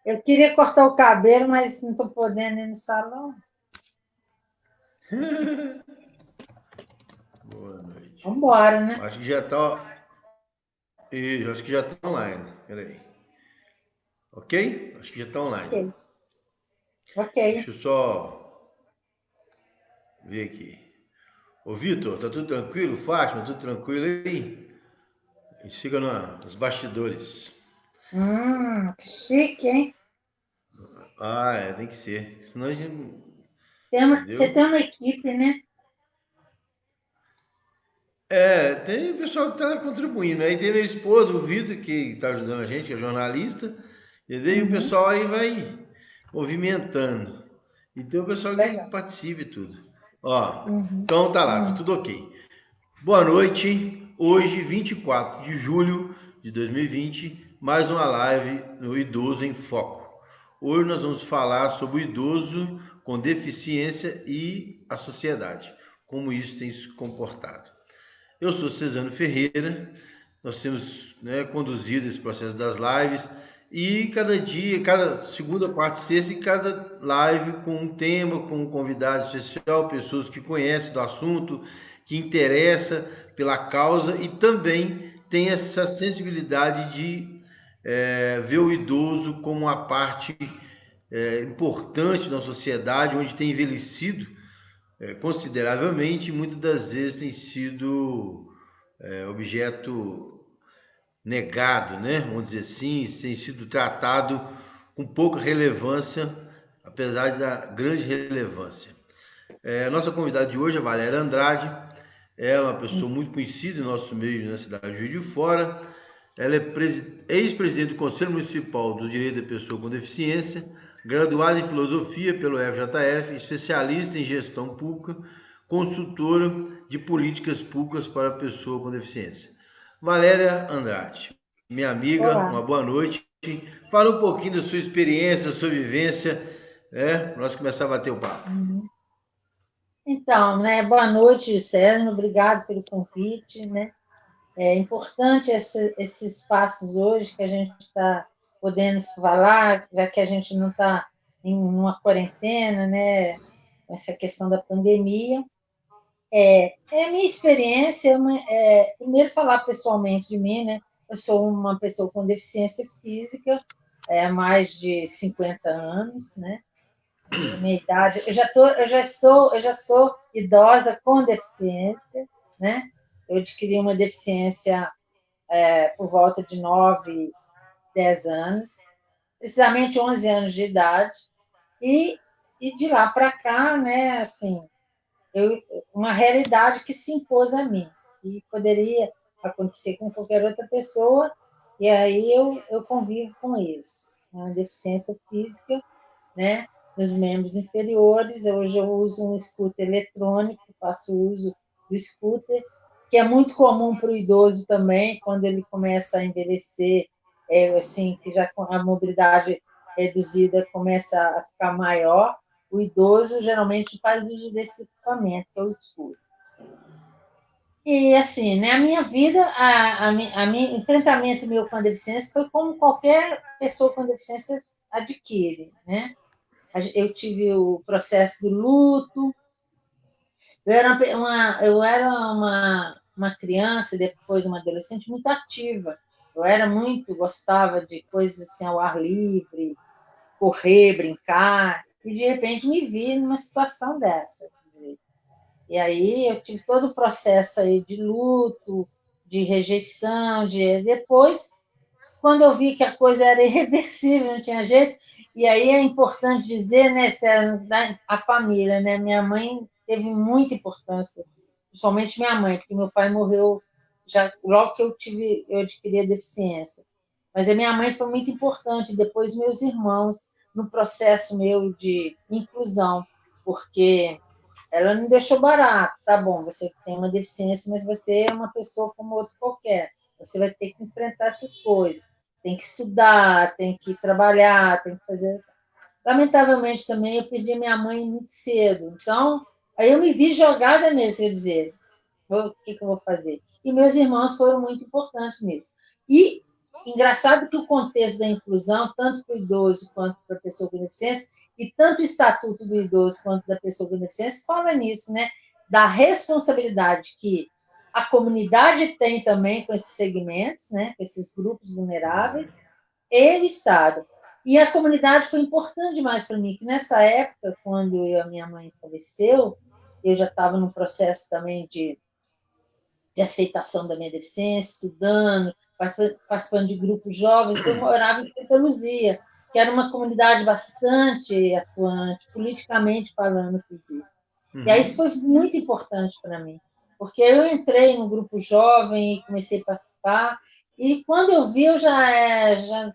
Eu queria cortar o cabelo, mas não estou podendo ir no salão. Boa noite. Vamos embora, né? Acho que já está. Acho que já está online. Peraí. Ok? Acho que já está online. Ok. Ok. Deixa eu só ver aqui. Ô Vitor, tá tudo tranquilo? Fátima, tudo tranquilo aí? A gente fica nos bastidores. Que chique, hein? Ah, é, tem que ser. Senão a gente. Você Entendeu? tem uma equipe, né? É, tem o pessoal que está contribuindo. Aí tem meu esposo, o Vitor, que está ajudando a gente, que é jornalista. E daí o Uhum. pessoal aí vai movimentando. E tem o pessoal que Legal. participa e tudo. Ó, Uhum. então tá lá, tá Uhum. tudo ok. Boa noite. Hoje, 24 de julho de 2020, mais uma live no Idoso em Foco. Hoje nós vamos falar sobre o idoso com deficiência e a sociedade, como isso tem se comportado. Eu sou Cesano Ferreira, nós temos, né, conduzido esse processo das lives e cada dia, cada segunda, quarta e sexta, e cada live com um tema, com um convidado especial, pessoas que conhecem do assunto, que interessa pela causa e também tem essa sensibilidade de ver o idoso como uma parte importante da sociedade, onde tem envelhecido consideravelmente e muitas das vezes tem sido objeto negado, né? Vamos dizer assim, tem sido tratado com pouca relevância, apesar da grande relevância. A nossa convidada de hoje é Valéria Andrade. Ela é uma pessoa muito conhecida em nosso meio na cidade de Juiz de Fora. Ela é ex-presidente do Conselho Municipal do Direito da Pessoa com Deficiência, graduada em Filosofia pelo FJF, especialista em Gestão Pública, consultora de políticas públicas para a pessoa com deficiência. Valéria Andrade, minha amiga, Olá. uma boa noite. Fala um pouquinho da sua experiência, da sua vivência, para nós começar a bater o papo. Uhum. Então, né, boa noite, César. Obrigado pelo convite, né? É importante esses espaços hoje que a gente está podendo falar, já que a gente não está em uma quarentena, né? Com essa questão da pandemia. É a minha experiência, primeiro falar pessoalmente de mim, né? Eu sou uma pessoa com deficiência física, há mais de 50 anos, né? Minha idade, eu já sou idosa com deficiência, né? Eu adquiri uma deficiência por volta de 9, 10 anos, precisamente 11 anos de idade, e, e de lá para cá, né, assim, uma realidade que se impôs a mim, que poderia acontecer com qualquer outra pessoa, e aí eu convivo com isso. Uma deficiência física, né, nos membros inferiores. Hoje eu uso um scooter eletrônico, faço uso do scooter, que é muito comum para o idoso também, quando ele começa a envelhecer, assim, que já a mobilidade reduzida começa a ficar maior, o idoso geralmente faz uso desse equipamento, que é o scooter. E, assim, né, a minha vida, a enfrentamento meu com a deficiência foi como qualquer pessoa com deficiência adquire, né? Eu tive o processo do luto, eu era uma criança, depois uma adolescente muito ativa. Eu era muito, gostava de coisas assim ao ar livre, correr, brincar, e de repente me vi numa situação dessa. Quer dizer, e aí eu tive todo o processo aí de luto, de rejeição, depois quando eu vi que a coisa era irreversível, não tinha jeito, e aí é importante dizer, né, a família, né, minha mãe teve muita importância, principalmente minha mãe, porque meu pai morreu já logo que eu adquiri a deficiência. Mas a minha mãe foi muito importante, depois meus irmãos, no processo meu de inclusão, porque ela não deixou barato, tá bom, você tem uma deficiência, mas você é uma pessoa como outro qualquer, você vai ter que enfrentar essas coisas, tem que estudar, tem que trabalhar, tem que fazer. Lamentavelmente também eu perdi minha mãe muito cedo, então aí eu me vi jogada mesmo, quer dizer, o que eu vou fazer? E meus irmãos foram muito importantes nisso. E engraçado que o contexto da inclusão, tanto para o idoso quanto para a pessoa com deficiência, e tanto o estatuto do idoso quanto da pessoa com deficiência, fala nisso, né? Da responsabilidade que a comunidade tem também com esses segmentos, né? Com esses grupos vulneráveis, e o Estado. E a comunidade foi importante demais para mim, que nessa época, quando a minha mãe faleceu, eu já estava num processo também de aceitação da minha deficiência, estudando, participando de grupos jovens. Eu morava em Santa Luzia, que era uma comunidade bastante atuante, politicamente falando, inclusive. E aí isso foi muito importante para mim, porque eu entrei no grupo jovem e comecei a participar, e quando eu vi, eu já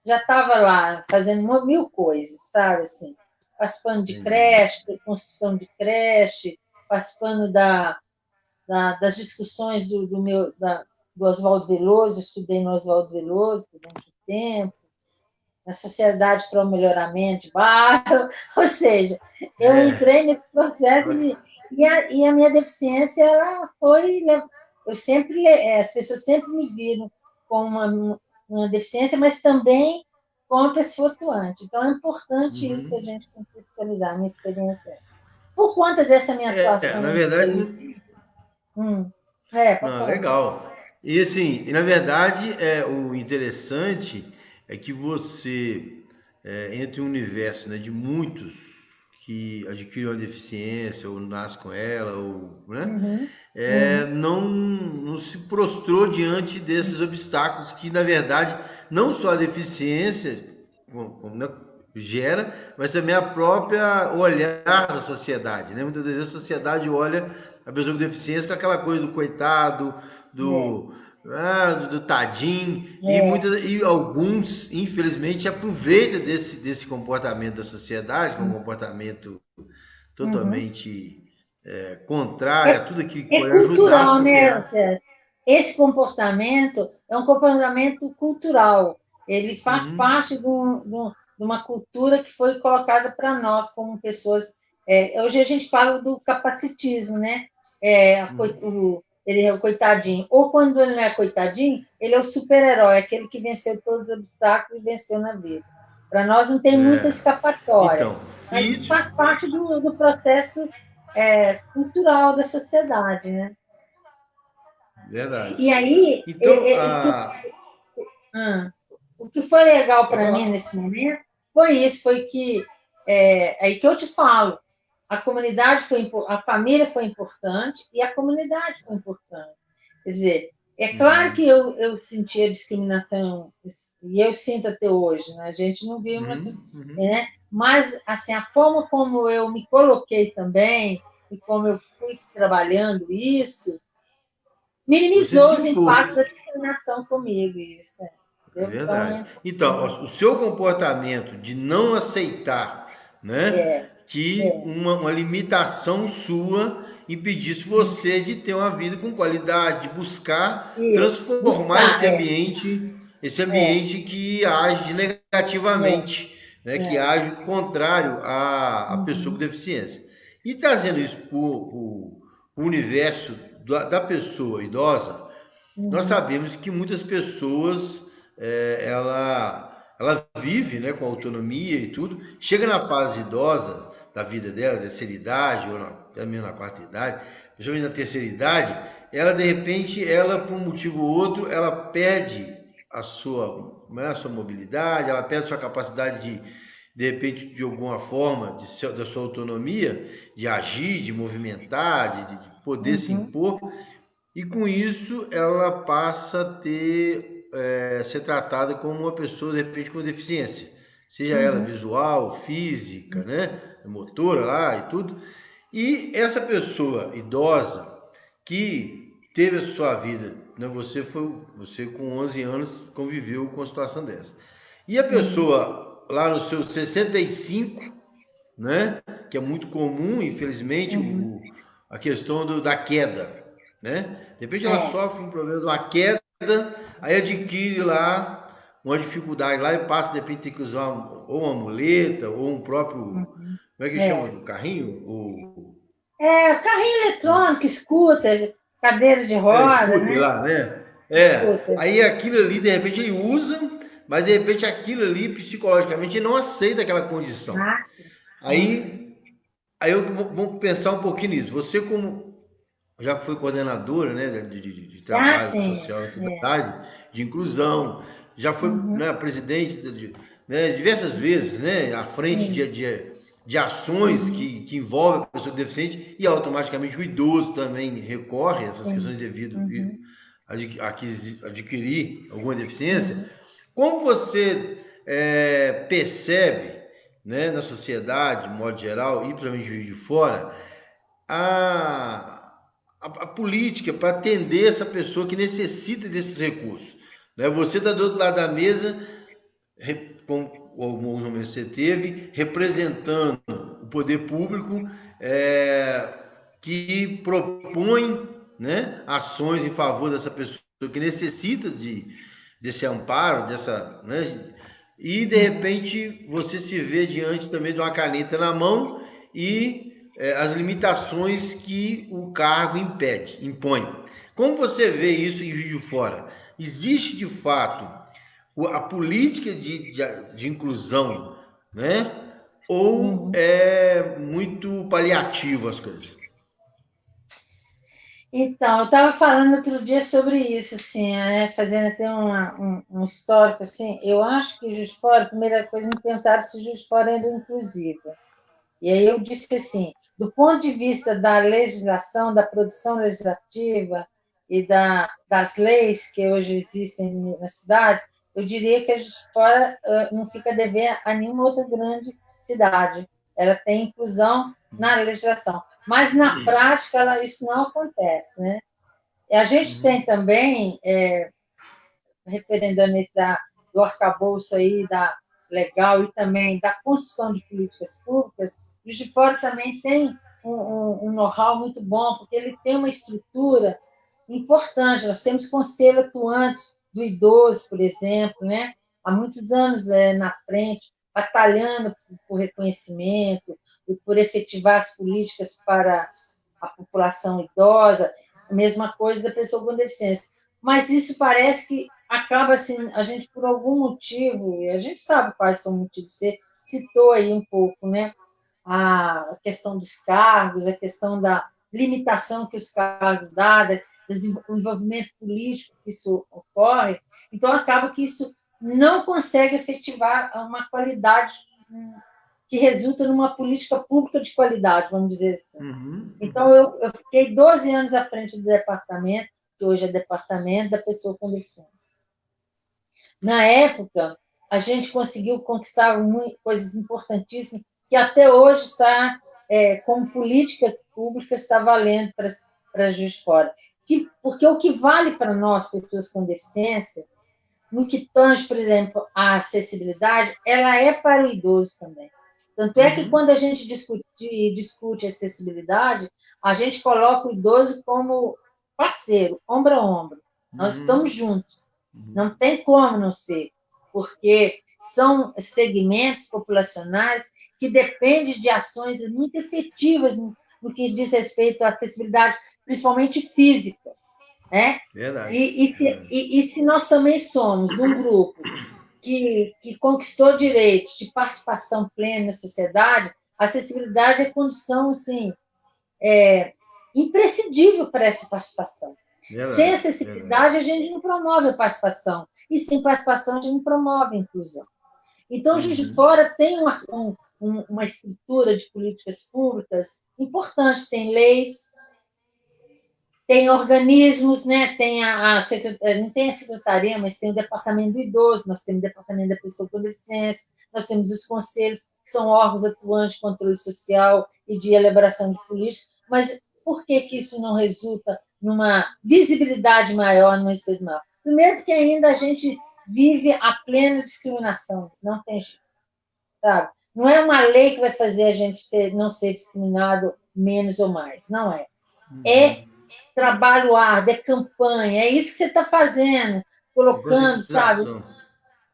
estava lá fazendo mil coisas, sabe, assim, participando de creche, construção de creche, participando das discussões do Oswaldo Veloso, eu estudei no Oswaldo Veloso durante um tempo, na Sociedade para o Melhoramento de Bairro, ou seja, eu entrei nesse processo e a minha deficiência, ela foi, eu sempre, as pessoas sempre me viram com uma deficiência, mas também com uma pessoa atuante. Então, é importante isso a gente contextualizar, a minha experiência. Por conta dessa minha Na atuação verdade, pode não, falar. legal. E assim, na verdade, o interessante é que você, entre um universo, né, de muitos que adquirem uma deficiência, ou nascem com ela, ou, né, não se prostrou diante desses obstáculos que, na verdade, não só a deficiência né, gera, mas também a própria olhar da sociedade, né? Muitas vezes a sociedade olha a pessoa com deficiência com aquela coisa do coitado, do, do tadinho, e alguns, infelizmente, aproveitam desse comportamento da sociedade, que é um comportamento totalmente contrário a tudo aquilo que É pode ajudar a cultural, né, superar. César? Esse comportamento é um comportamento cultural. Ele faz parte de uma cultura que foi colocada para nós como pessoas. Hoje a gente fala do capacitismo, né? Ele é o coitadinho. Ou quando ele não é coitadinho, ele é o super-herói, aquele que venceu todos os obstáculos e venceu na vida. Para nós não tem muita escapatória, Então, mas isso isso, faz parte do processo cultural da sociedade, né? verdade. E aí, Então, o que foi legal pode para mim falar. nesse momento foi isso, foi que aí que eu te falo, a comunidade foi, a família foi importante e a comunidade foi importante. Quer dizer, é claro que eu sentia discriminação e eu sinto até hoje, né? A gente não vive uma, né? Mas assim a forma como eu me coloquei também e como eu fui trabalhando isso Você minimizou se os impôs. impactos da discriminação comigo, isso. É Entendeu? Então, verdade. Então, o seu comportamento de não aceitar, né, é, que uma limitação sua impedisse você de ter uma vida com qualidade, de buscar isso, transformar buscar, esse é, ambiente que age é, negativamente, né, que é. age contrário à pessoa com deficiência. E trazendo isso para o universo da pessoa idosa, nós sabemos que muitas pessoas ela vive, né, com autonomia e tudo, chega na fase idosa da vida dela, terceira idade, ou até mesmo na quarta idade, principalmente na terceira idade, ela de repente, ela por um motivo ou outro, ela perde a sua mobilidade, ela perde a sua capacidade de repente, de alguma forma, da sua autonomia, de agir, de movimentar, de poder se impor, e com isso ela passa a ser tratada como uma pessoa, de repente, com deficiência. Seja ela visual, física, né? Motora lá e tudo. E essa pessoa idosa que teve a sua vida, né? Você com 11 anos conviveu com uma situação dessa. E a pessoa lá nos seus 65, né? Que é muito comum, infelizmente, a questão da queda, né? De repente ela sofre um problema de uma queda, aí adquire lá uma dificuldade lá e passa, de repente, tem que usar ou uma muleta, ou um próprio. Como é que chama do carrinho? Carrinho eletrônico, scooter, cadeira de roda, Scooter né? lá, né? Escuta. Aí aquilo ali, de repente, ele usa, mas de repente aquilo ali, psicologicamente, ele não aceita aquela condição. Ah, sim. Uhum. Aí, aí eu vou pensar um pouquinho nisso. Você, como já foi coordenadora, né, de Ah, trabalho sim. social na É. cidade, de inclusão, já foi, Uhum. né, presidente né, diversas vezes, né, à frente Sim. de ações Uhum. que envolvem a pessoa deficiente e automaticamente o idoso também recorre a essas questões Sim. devido Uhum. adquirir alguma deficiência. Uhum. Como você percebe, né, na sociedade, de modo geral, e principalmente em Juiz de Fora, a, a política para atender essa pessoa que necessita desses recursos? Né? Você está do outro lado da mesa, como alguns momentos você teve, representando o poder público que propõe, né, ações em favor dessa pessoa que necessita desse amparo, né, e de Uhum. repente você se vê diante também de uma caneta na mão e as limitações que o cargo impõe. Como você vê isso em Juiz de Fora? Existe de fato a política de inclusão, né? Ou Uhum. é muito paliativo as coisas? Então, eu estava falando outro dia sobre isso, assim, né, fazendo até um histórico, assim, eu acho que Juiz de Fora, a primeira coisa, me perguntaram se Juiz de Fora era inclusiva. E aí eu disse assim, do ponto de vista da legislação, da produção legislativa e das leis que hoje existem na cidade, eu diria que a Juiz de Fora não fica a dever a nenhuma outra grande cidade. Ela tem inclusão na legislação. Mas, na prática, isso não acontece, né? E a gente tem Uhum. também, referendando esse do arcabouço aí, da legal e também da construção de políticas públicas, o Juiz de Fora também tem um know-how muito bom, porque ele tem uma estrutura importante. Nós temos conselho atuante do idoso, por exemplo, né? Há muitos anos na frente, batalhando por reconhecimento e por efetivar as políticas para a população idosa, a mesma coisa da pessoa com deficiência. Mas isso parece que acaba assim, a gente por algum motivo, e a gente sabe quais são os motivos, você citou aí um pouco, né? A questão dos cargos, a questão da limitação que os cargos dão, do envolvimento político que isso ocorre, então acaba que isso não consegue efetivar uma qualidade que resulta numa política pública de qualidade, vamos dizer assim. Uhum, Então, uhum. eu fiquei 12 anos à frente do departamento, que hoje é departamento da pessoa com deficiência. Na época, a gente conseguiu conquistar coisas importantíssimas que até hoje está, como políticas públicas, está valendo para Juiz de Fora. Porque o que vale para nós, pessoas com deficiência, no que tange, por exemplo, a acessibilidade, ela é para o idoso também. Tanto é que Uhum. quando a gente discute acessibilidade, a gente coloca o idoso como parceiro, ombro a ombro. Nós estamos Uhum. juntos. Uhum. Não tem como não ser, porque são segmentos populacionais que dependem de ações muito efetivas no que diz respeito à acessibilidade, principalmente física, né? Verdade. Verdade. E se nós também somos de um grupo que conquistou direitos de participação plena na sociedade, a acessibilidade é condição assim, imprescindível para essa participação. Sem Verdade. Verdade. acessibilidade, a gente não promove a participação, e sem participação, a gente não promove a inclusão. Então, Juiz de Uhum. Fora tem uma estrutura de políticas públicas importante, tem leis, tem organismos, né? Tem não tem a secretaria, mas tem o departamento do idoso, nós temos o departamento da pessoa com deficiência, nós temos os conselhos, que são órgãos atuantes de controle social e de elaboração de políticas, mas por que que isso não resulta numa visibilidade maior, num respeito maior? Primeiro, porque ainda a gente vive a plena discriminação, não tem jeito, sabe? Não é uma lei que vai fazer a gente não ser discriminado menos ou mais, não é. É Uhum. trabalho árduo, é campanha, é isso que você está fazendo, É colocando, sabe? conscientização.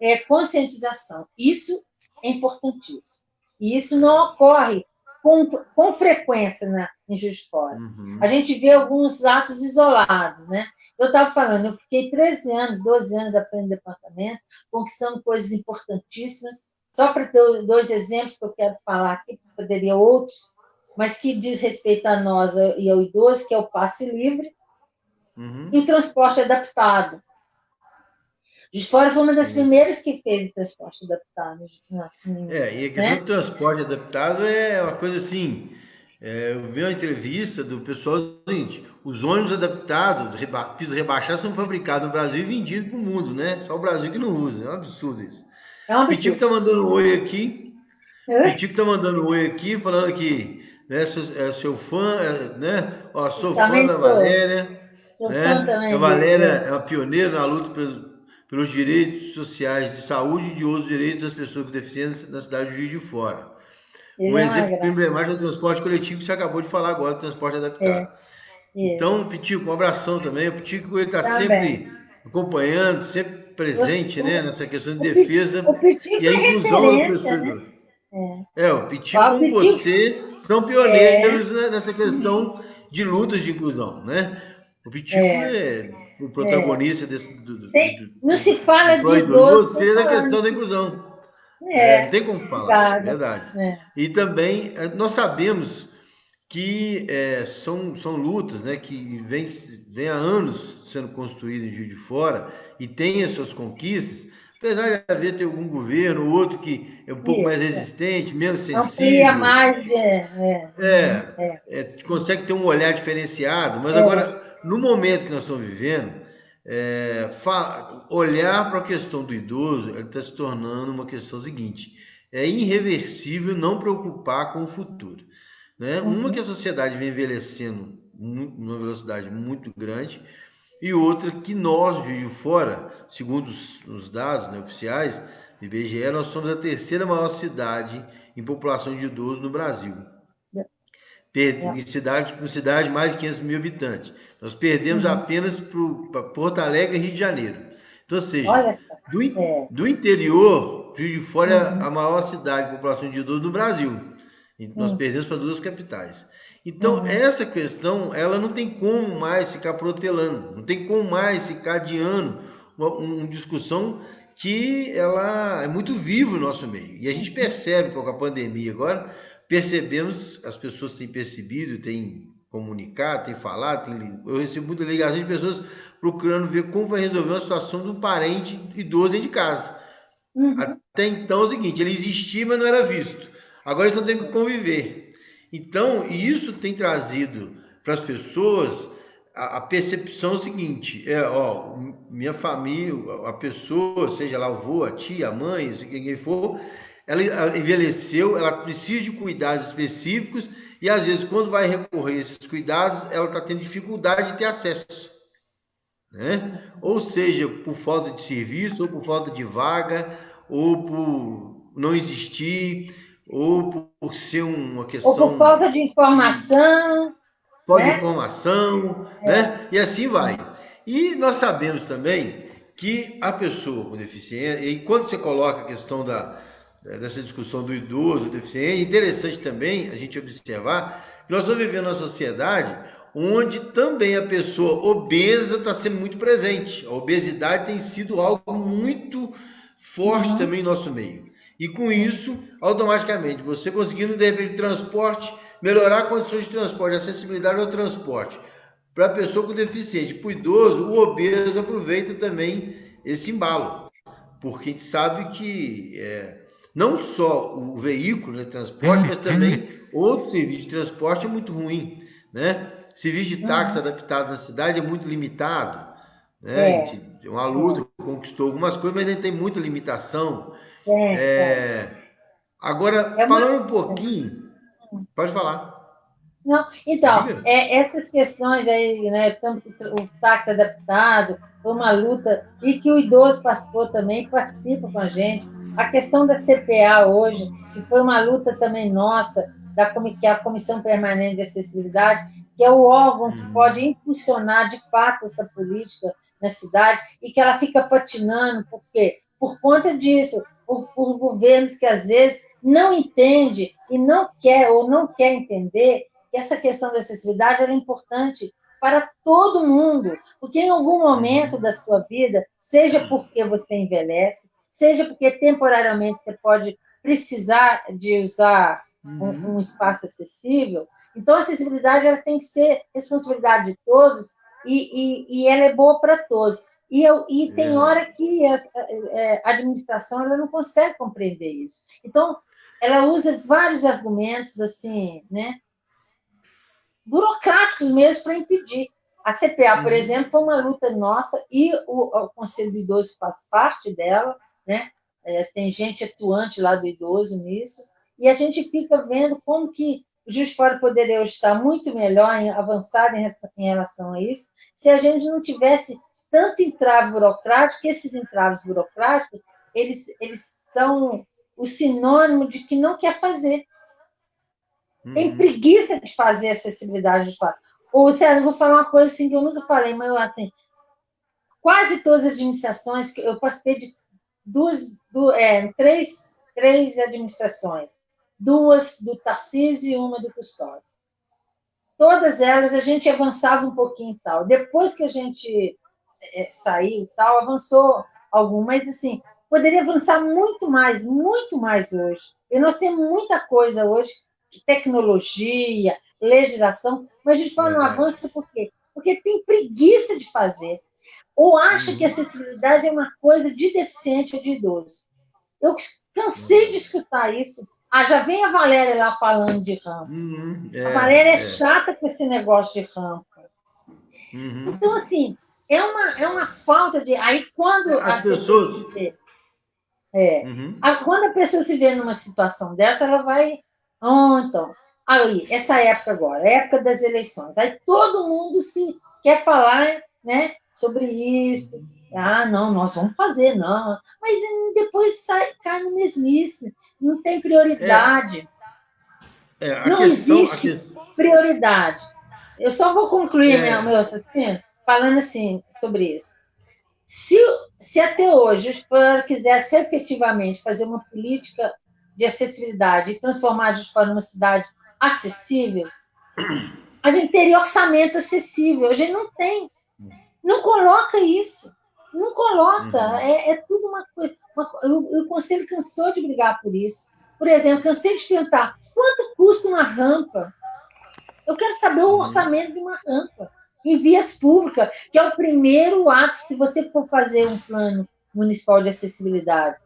É conscientização. Isso é importantíssimo. E isso não ocorre. com frequência em Juiz de Fora. A gente vê alguns atos isolados, né? Eu estava falando, eu fiquei 13 anos, 12 anos à frente do departamento, conquistando coisas importantíssimas. Só para ter 2 exemplos que eu quero falar aqui, poderia outros, mas que diz respeito a nós e ao idoso, que é o passe livre e o transporte adaptado. Juiz de Fora foi uma das primeiras que fez o transporte adaptado. E a questão do transporte adaptado é uma coisa assim. Eu vi uma entrevista do pessoal seguinte: os ônibus adaptados, piso rebaixado, são fabricados no Brasil e vendidos para o mundo, né? Só o Brasil que não usa. É um absurdo isso. É um absurdo. Pitico tá mandando um oi aqui. Pitico tá mandando um oi aqui, falando que seu fã, né? Ó, sou fã da Valéria. Né? A Valéria é uma pioneira na luta pelos direitos sociais de saúde e de outros direitos das pessoas com deficiência na cidade de Juiz de Fora. Um exemplo emblemático do transporte coletivo que você acabou de falar agora, do transporte adaptado. Então, Pitico, um abração também. O Pitico está sempre acompanhando, sempre presente, né, nessa questão de defesa e a inclusão das pessoas. Né? O Pitico, como você, são pioneiros nessa questão de lutas de inclusão, né? O Pitico é o protagonista desse. Não se fala de idoso. Você da questão da inclusão. Não tem como falar, verdade. E também nós sabemos que são lutas, né, que vem há anos sendo construídas em Juiz de Fora e tem as suas conquistas, apesar de haver ter algum governo ou outro que é um pouco mais resistente, menos sensível. Amplia mais. Consegue ter um olhar diferenciado, mas agora, no momento que nós estamos vivendo, olhar para a questão do idoso, ele está se tornando uma questão seguinte: é irreversível não preocupar com o futuro. Né? Uma que a sociedade vem envelhecendo numa velocidade muito grande, e outra que nós, Juiz de Fora, segundo os dados, né, oficiais do IBGE, nós somos a 3ª maior cidade em população de idosos no Brasil. Cidade mais de 500 mil habitantes. Nós perdemos apenas para Porto Alegre e Rio de Janeiro. Então, ou seja, do interior, Juiz de Fora é a maior cidade de população de idosos no Brasil. E nós perdemos para 2 capitais. Então, essa questão, ela não tem como mais ficar protelando, não tem como mais ficar adiando uma discussão que ela é muito viva no nosso meio. E a gente percebe com a pandemia agora, percebemos, as pessoas têm percebido, têm comunicado, têm falado, eu recebo muita ligação de pessoas procurando ver como vai resolver uma situação de um parente idoso dentro de casa. Até então é o seguinte: ele existia, mas não era visto. Agora eles estão tendo que conviver. Então, isso tem trazido para as pessoas a percepção seguinte: minha família, a pessoa, seja lá o avô, a tia, a mãe, quem for, ela envelheceu, ela precisa de cuidados específicos e, às vezes, quando vai recorrer a esses cuidados, ela está tendo dificuldade de ter acesso. Né? Ou seja, por falta de serviço, ou por falta de vaga, ou por não existir, ou por ser uma questão... Ou por falta de informação. Falta de informação, né? E assim vai. E nós sabemos também que a pessoa com deficiência, e quando você coloca a questão dessa discussão do idoso, do deficiente, é interessante também a gente observar que nós estamos vivendo uma sociedade onde também a pessoa obesa está sendo muito presente. A obesidade tem sido algo muito forte também no nosso meio. E com isso, automaticamente, você conseguindo, de repente, transporte, melhorar condições de transporte, acessibilidade ao transporte, para a pessoa com deficiência, para o idoso, o obeso aproveita também esse embalo. Porque a gente sabe que não só o veículo de transporte, mas também outro serviço de transporte é muito ruim, né? O serviço de táxi adaptado na cidade é muito limitado, né? Uma luta, conquistou algumas coisas, mas ainda tem muita limitação. Agora, falando um pouquinho, pode falar. Não, então, essas questões aí, né, tanto o táxi adaptado, foi uma luta, e que o idoso participou também, participa com a gente. A questão da CPA hoje, que foi uma luta também nossa, que é a Comissão Permanente de Acessibilidade, que é o órgão que pode impulsionar, de fato, essa política na cidade, e que ela fica patinando, por quê? Por conta disso, por governos que, às vezes, não entende e não quer ou não quer entender que essa questão da acessibilidade é importante para todo mundo, porque em algum momento da sua vida, seja porque você envelhece, seja porque temporariamente você pode precisar de usar um espaço acessível, então a acessibilidade ela tem que ser responsabilidade de todos e ela é boa para todos. E tem hora que a administração ela não consegue compreender isso. Então, ela usa vários argumentos assim, né, burocráticos mesmo para impedir. A CPA, por exemplo, foi uma luta nossa e o Conselho do Idoso faz parte dela, né? Tem gente atuante lá do idoso nisso, e a gente fica vendo como que o Juiz de Fora poderia estar muito melhor, avançado em relação a isso, se a gente não tivesse tanto entrave burocrático, que esses entraves burocráticos, eles são o sinônimo de que não quer fazer. Tem preguiça de fazer acessibilidade de fato. Ou, Sérgio, eu vou falar uma coisa assim que eu nunca falei, mas assim, quase todas as administrações, eu participei de três administrações, duas do Tarcísio e uma do Custódio. Todas elas a gente avançava um pouquinho e tal. Depois que a gente saiu e tal, avançou algum, mas assim, poderia avançar muito mais hoje. E nós temos muita coisa hoje, tecnologia, legislação, mas a gente fala no avanço por quê? Porque tem preguiça de fazer. Ou acha que acessibilidade é uma coisa de deficiente ou de idoso. Eu cansei de escutar isso. Ah, já vem a Valéria lá falando de rampa. A Valéria é chata com esse negócio de rampa. Então, assim, é uma falta de. Aí, quando as pessoas. Quando a pessoa se vê numa situação dessa, ela vai. Então. Aí, essa época agora, época das eleições. Aí todo mundo se quer falar, né, sobre isso. Ah, não, nós vamos fazer, não. Mas depois cai no mesmice. Não tem prioridade. Não existe prioridade. Eu só vou concluir meu raciocínio falando assim sobre isso. Se até hoje o Spam quisesse efetivamente fazer uma política de acessibilidade e transformar a Juiz de Fora numa cidade acessível, a gente teria orçamento acessível. A gente não tem. Não coloca isso. Não coloca. É tudo uma coisa. O Conselho cansou de brigar por isso. Por exemplo, cansei de perguntar quanto custa uma rampa. Eu quero saber o orçamento de uma rampa em vias públicas, que é o primeiro ato, se você for fazer um plano municipal de acessibilidade.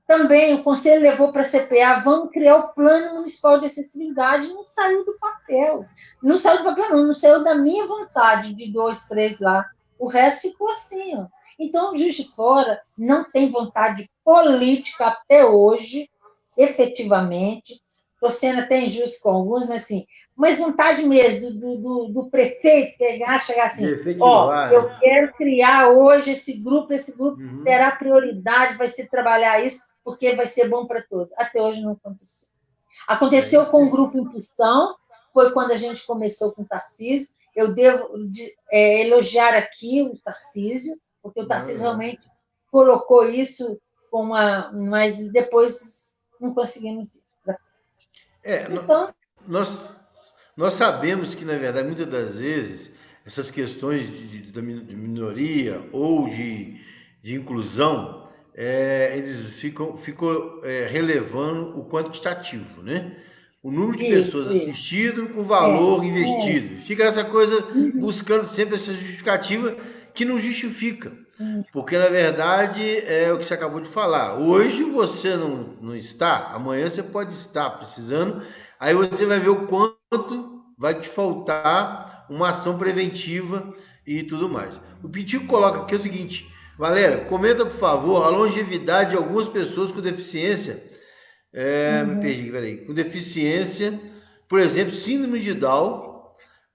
Também o Conselho levou para a CPA, vamos criar o Plano Municipal de Acessibilidade, e não saiu do papel. Não saiu do papel, não saiu da minha vontade de 2, 3 lá. O resto ficou assim. Ó. Então, o Juiz de Fora não tem vontade política até hoje, efetivamente. Estou sendo até injusto com alguns, mas assim, mas vontade mesmo do prefeito pegar, chegar assim, eu quero criar hoje esse grupo terá prioridade, vai se trabalhar isso, porque vai ser bom para todos. Até hoje não aconteceu. Aconteceu com o Grupo Impulsão, foi quando a gente começou com o Tarcísio. Eu devo elogiar aqui o Tarcísio, porque o Tarcísio realmente colocou isso com mas depois não conseguimos ir. Então, nós sabemos que, na verdade, muitas das vezes, essas questões de minoria ou de inclusão, eles ficam relevando o quantitativo, né? O número de pessoas assistidas com o valor investido. Fica essa coisa buscando sempre essa justificativa que não justifica. Porque, na verdade, é o que você acabou de falar. Hoje você não está, amanhã você pode estar precisando, aí você vai ver o quanto vai te faltar uma ação preventiva e tudo mais. O Pitico coloca aqui o seguinte, Valéria, comenta, por favor, a longevidade de algumas pessoas com deficiência, me perdi, peraí, com deficiência, por exemplo, síndrome de Down,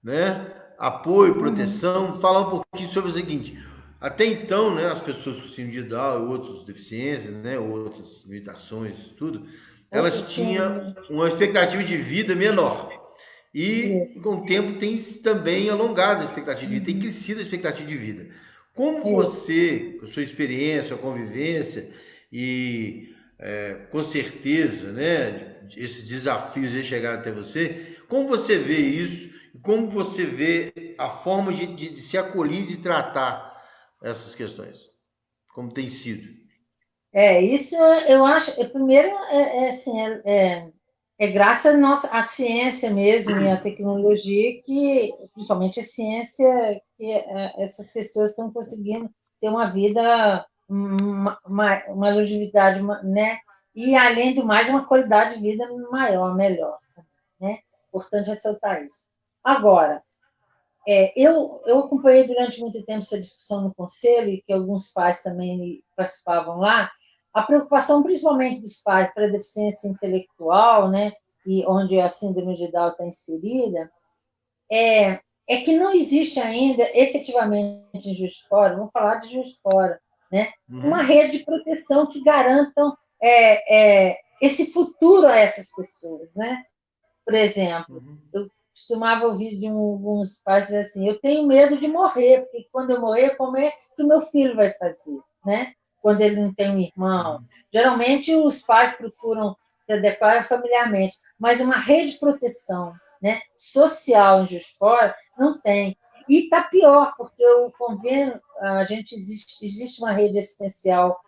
né? Apoio, proteção, falar um pouquinho sobre o seguinte. Até então, né, as pessoas com síndrome de Down e outras deficiências, né, outras limitações, tudo, elas tinham uma expectativa de vida menor. E com o tempo tem também alongado a expectativa de vida, tem crescido a expectativa de vida. Como você, com a sua experiência, a convivência e com certeza, né, esses desafios de chegar até você. Como você vê isso? Como você vê a forma de se acolher e de tratar essas questões? Como tem sido? Isso eu acho, primeiro, assim, é graças à ciência mesmo e à tecnologia que, principalmente a ciência, que essas pessoas estão conseguindo ter uma vida, uma longevidade, né? E, além do mais, uma qualidade de vida maior, melhor, né? Importante ressaltar isso. Agora, eu acompanhei durante muito tempo essa discussão no conselho, e que alguns pais também participavam lá, a preocupação principalmente dos pais para a deficiência intelectual, né, e onde a síndrome de Down está inserida, é que não existe ainda, efetivamente, em Juiz de Fora, vamos falar de Juiz de Fora, né, uma Uhum. rede de proteção que garantam esse futuro a essas pessoas, né? Por exemplo, Uhum. eu costumava ouvir de alguns pais dizer assim: eu tenho medo de morrer, porque quando eu morrer, como é que o meu filho vai fazer, né? Quando ele não tem um irmão. Uhum. Geralmente, os pais procuram se adequar familiarmente, mas uma rede de proteção, né, social em Juiz de Fora não tem. E está pior, porque o convênio, a gente existe uma rede assistencial,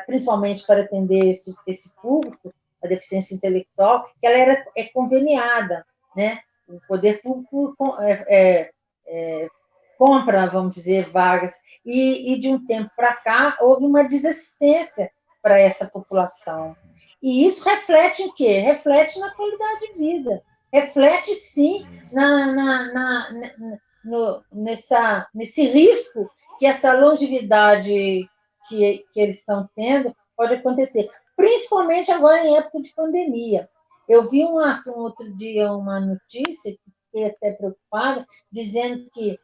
principalmente para atender esse público, a deficiência intelectual, que ela é conveniada, né? O poder público compra, vamos dizer, vagas, e de um tempo para cá houve uma desassistência para essa população. E isso reflete em quê? Reflete na qualidade de vida, reflete sim nesse risco que essa longevidade que eles estão tendo pode acontecer, principalmente agora em época de pandemia. Eu vi outro dia uma notícia, que fiquei até preocupada, dizendo que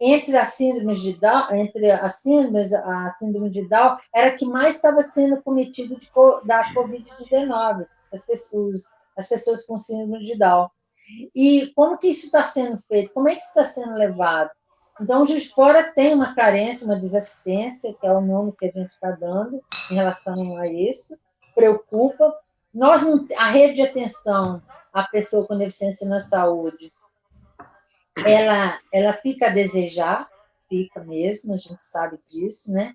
entre as síndromes de Down, entre as síndromes, a síndrome de Down era a que mais estava sendo cometido da Covid-19, as pessoas com síndrome de Down. E como que isso está sendo feito? Como é que isso está sendo levado? Então, o Juiz de Fora tem uma carência, uma desassistência, que é o nome que a gente está dando em relação a isso, preocupa. Nós não, a rede de atenção à pessoa com deficiência na saúde, ela fica a desejar, fica mesmo, a gente sabe disso, né?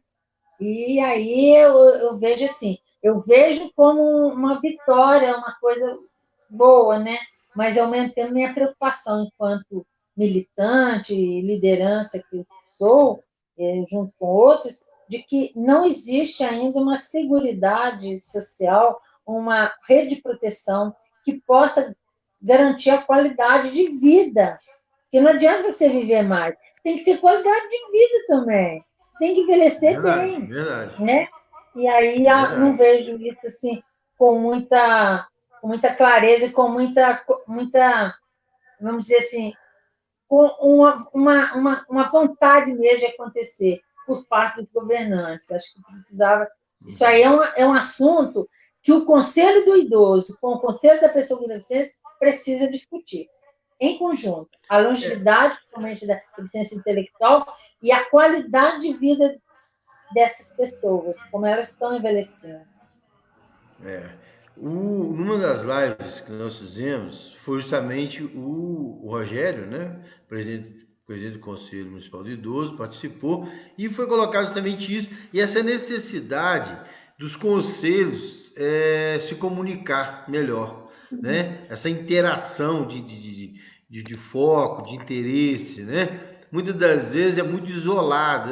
E aí eu vejo assim, eu vejo como uma vitória, uma coisa boa, né? Mas ao mesmo tempo minha preocupação enquanto militante, liderança que sou, junto com outros, de que não existe ainda uma seguridade social, uma rede de proteção que possa garantir a qualidade de vida. Porque não adianta você viver mais, você tem que ter qualidade de vida também. Você tem que envelhecer Verdade, bem, verdade, né? E aí não verdade. vejo isso assim com muita clareza e com muita, vamos dizer assim, com uma vontade mesmo de acontecer por parte dos governantes. Acho que precisava. Isso aí é um assunto que o Conselho do Idoso, com o Conselho da Pessoa com Deficiência, precisa discutir em conjunto. A longevidade, principalmente da deficiência intelectual, e a qualidade de vida dessas pessoas, como elas estão envelhecendo. É. Numa das lives que nós fizemos, foi justamente o Rogério, né? Presidente do Conselho Municipal do Idoso, participou e foi colocado justamente isso, e essa necessidade dos conselhos se comunicar melhor, né? Essa interação de foco, de interesse, né? Muitas das vezes é muito isolado,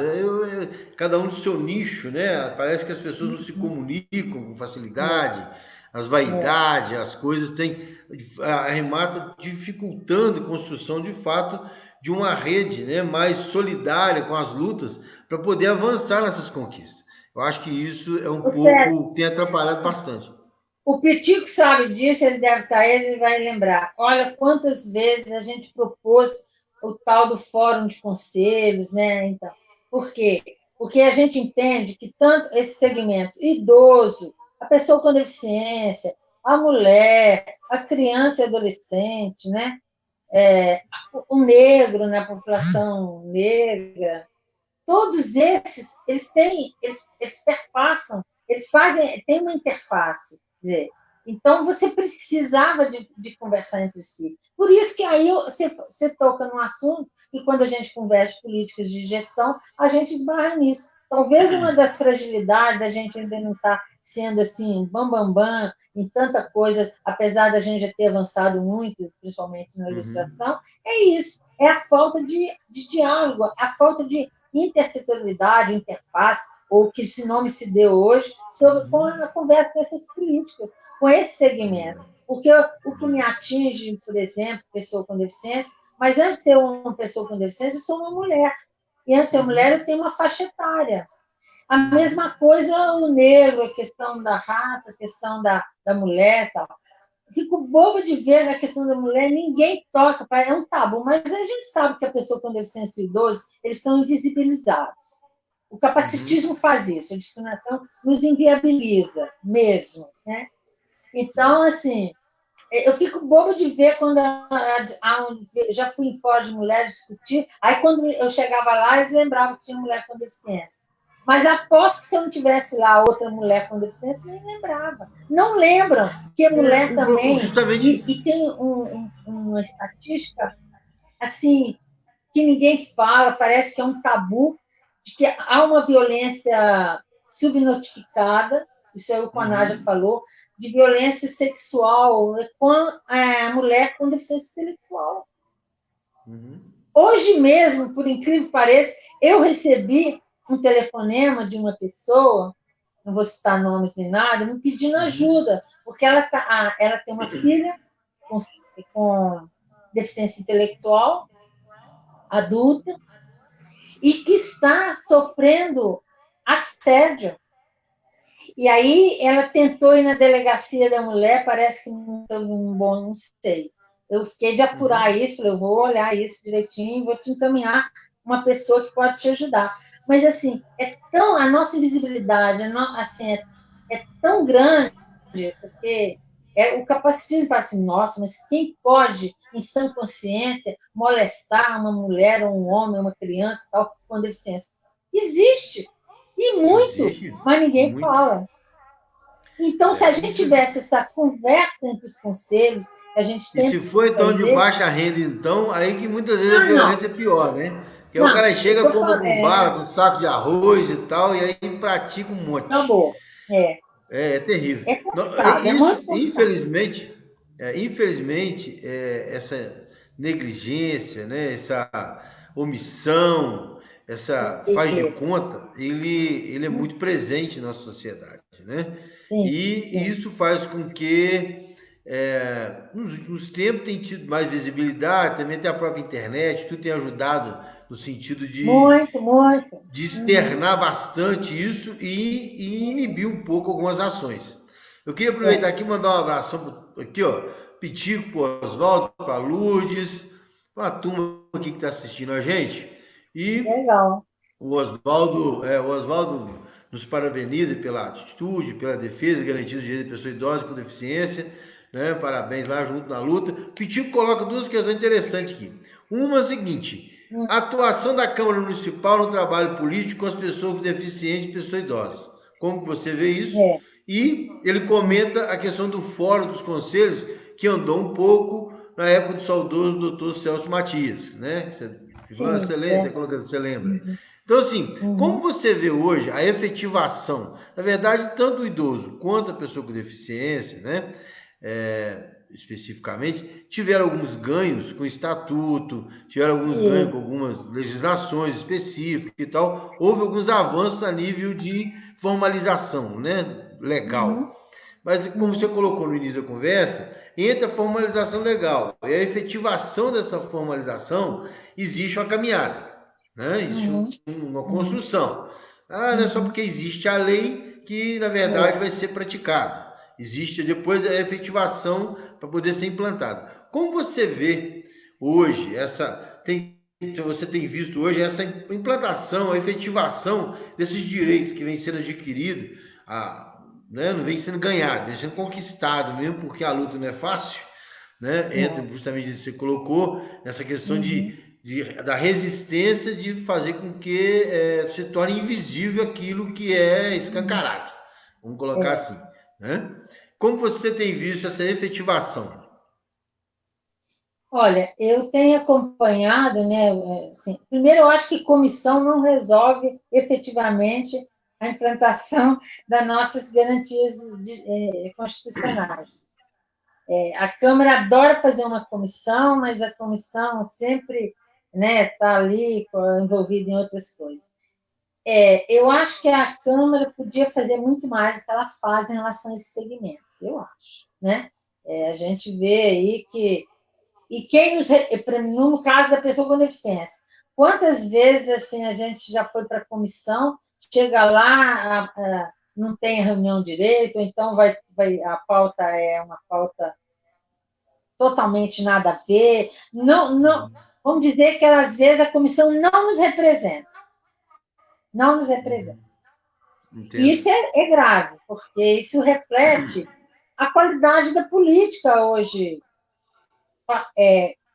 cada um do seu nicho, né? Parece que as pessoas não se comunicam com facilidade, as vaidades, as coisas têm arremata dificultando a construção de fato de uma rede, né, mais solidária com as lutas para poder avançar nessas conquistas. Eu acho que isso é um Sérgio, pouco tem atrapalhado bastante. o Pitico sabe disso, ele deve estar aí, ele vai lembrar. Olha quantas vezes a gente propôs o tal do fórum de conselhos, né? Então, por quê? Porque a gente entende que tanto esse segmento idoso, a pessoa com deficiência, a mulher, a criança e adolescente, né? O negro, na população negra, todos esses, eles perpassam eles fazem, tem uma interface, quer dizer, então você precisava de conversar entre si. Por isso que aí você toca num assunto e quando a gente conversa de políticas de gestão, a gente esbarra nisso. Talvez uma das fragilidades da gente ainda não estar sendo assim, bam, bam, bam, em tanta coisa, apesar da gente já ter avançado muito, principalmente na legislação, é isso, é a falta de diálogo, a falta de intersetorialidade, interface, ou que esse nome se deu hoje, com a conversa com essas políticas, com esse segmento. Porque o que me atinge, por exemplo, pessoa com deficiência, mas antes de ser uma pessoa com deficiência, eu sou uma mulher. E antes de ser mulher, eu tenho uma faixa etária. A mesma coisa o negro, a questão da raça, a questão da mulher e tal. Fico boba de ver a questão da mulher, ninguém toca, é um tabu, mas a gente sabe que a pessoa com deficiência e o idoso, eles são invisibilizados. O capacitismo faz isso, a discriminação nos inviabiliza mesmo, né? Então, assim, eu fico boba de ver quando já fui em fórum de mulheres discutir, aí quando eu chegava lá, eles lembravam que tinha mulher com deficiência. Mas aposto que se eu não tivesse lá outra mulher com deficiência, nem lembrava. Não lembram que a mulher também... Justamente... E tem uma estatística, assim, que ninguém fala, parece que é um tabu, de que há uma violência subnotificada, isso aí o Conaja falou, de violência sexual com a mulher com deficiência intelectual. Hoje mesmo, por incrível que pareça, eu recebi um telefonema de uma pessoa, não vou citar nomes nem nada, me pedindo ajuda, porque ela tem uma filha com deficiência intelectual, adulta, e que está sofrendo assédio. E aí ela tentou ir na delegacia da mulher, parece que não teve um bom, não sei. Eu fiquei de apurar isso, falei, eu vou olhar isso direitinho, vou te encaminhar uma pessoa que pode te ajudar. Mas, assim, a nossa invisibilidade, assim, é tão grande, porque o capacitismo fala assim, nossa, mas quem pode, em sã consciência, molestar uma mulher, ou um homem, uma criança, tal, com deficiência? Existe, e muito, mas ninguém fala. Então, se a gente tivesse essa conversa entre os conselhos, a gente tem. E se for então de baixa renda, então, aí que muitas vezes a violência é pior, né? Porque o cara chega, compra com bala, com saco de arroz e tal, e aí pratica um monte. Acabou. É terrível. Infelizmente, essa negligência, né? Essa omissão, essa faz de conta, ele é muito presente na nossa sociedade, né? Sim, e isso faz com que nos últimos tempos tem tido mais visibilidade, também tem a própria internet, tudo tem ajudado no sentido de de externar bastante isso e inibir um pouco algumas ações. Eu queria aproveitar aqui e mandar um abração aqui, ó, Pitico, para Oswaldo, para Lourdes, para a turma aqui que está assistindo a gente. E legal. O Oswaldo nos parabeniza pela atitude, pela defesa e garantia dos direitos de pessoas idosas com deficiência, né? Parabéns lá junto na luta. Pitico coloca duas questões interessantes aqui. Uma é a seguinte: a atuação da Câmara Municipal no trabalho político com as pessoas com deficiência e pessoas idosas. Como que você vê isso? E ele comenta a questão do Fórum dos Conselhos, que andou um pouco na época do saudoso doutor Celso Matias, né? Você lembra? Então, assim, como você vê hoje a efetivação, na verdade, tanto o idoso quanto a pessoa com deficiência, né, especificamente, tiveram alguns ganhos com o estatuto, tiveram alguns ganhos com algumas legislações específicas e tal, houve alguns avanços a nível de formalização, né, legal. Mas, como você colocou no início da conversa, entre a formalização legal e a efetivação dessa formalização, existe uma caminhada. Né? Existe uma construção. Não é só porque existe a lei que, na verdade, vai ser praticado. Existe depois a efetivação para poder ser implantada. Como você vê hoje você tem visto hoje essa implantação, a efetivação desses direitos que vem sendo adquiridos, né? Não vem sendo ganhado, vem sendo conquistado, mesmo porque a luta não é fácil, né? Entra justamente isso que você colocou, nessa questão da resistência de fazer com que se torne invisível aquilo que é escancarado, Vamos colocar assim, né? Como você tem visto essa efetivação? Olha, eu tenho acompanhado, né? Assim, primeiro, eu acho que comissão não resolve efetivamente a implantação das nossas garantias constitucionais. A Câmara adora fazer uma comissão, mas a comissão sempre, né, está ali envolvida em outras coisas. Eu acho que a Câmara podia fazer muito mais do que ela faz em relação a esses segmentos, eu acho, né? A gente vê aí que e quem nos, no caso da pessoa com deficiência, quantas vezes assim a gente já foi para a comissão, chega lá, não tem reunião direito, ou então a pauta é uma pauta totalmente nada a ver. Não, vamos dizer que às vezes a comissão não nos representa, não nos representa. E Entendo. isso é grave, porque isso reflete a qualidade da política hoje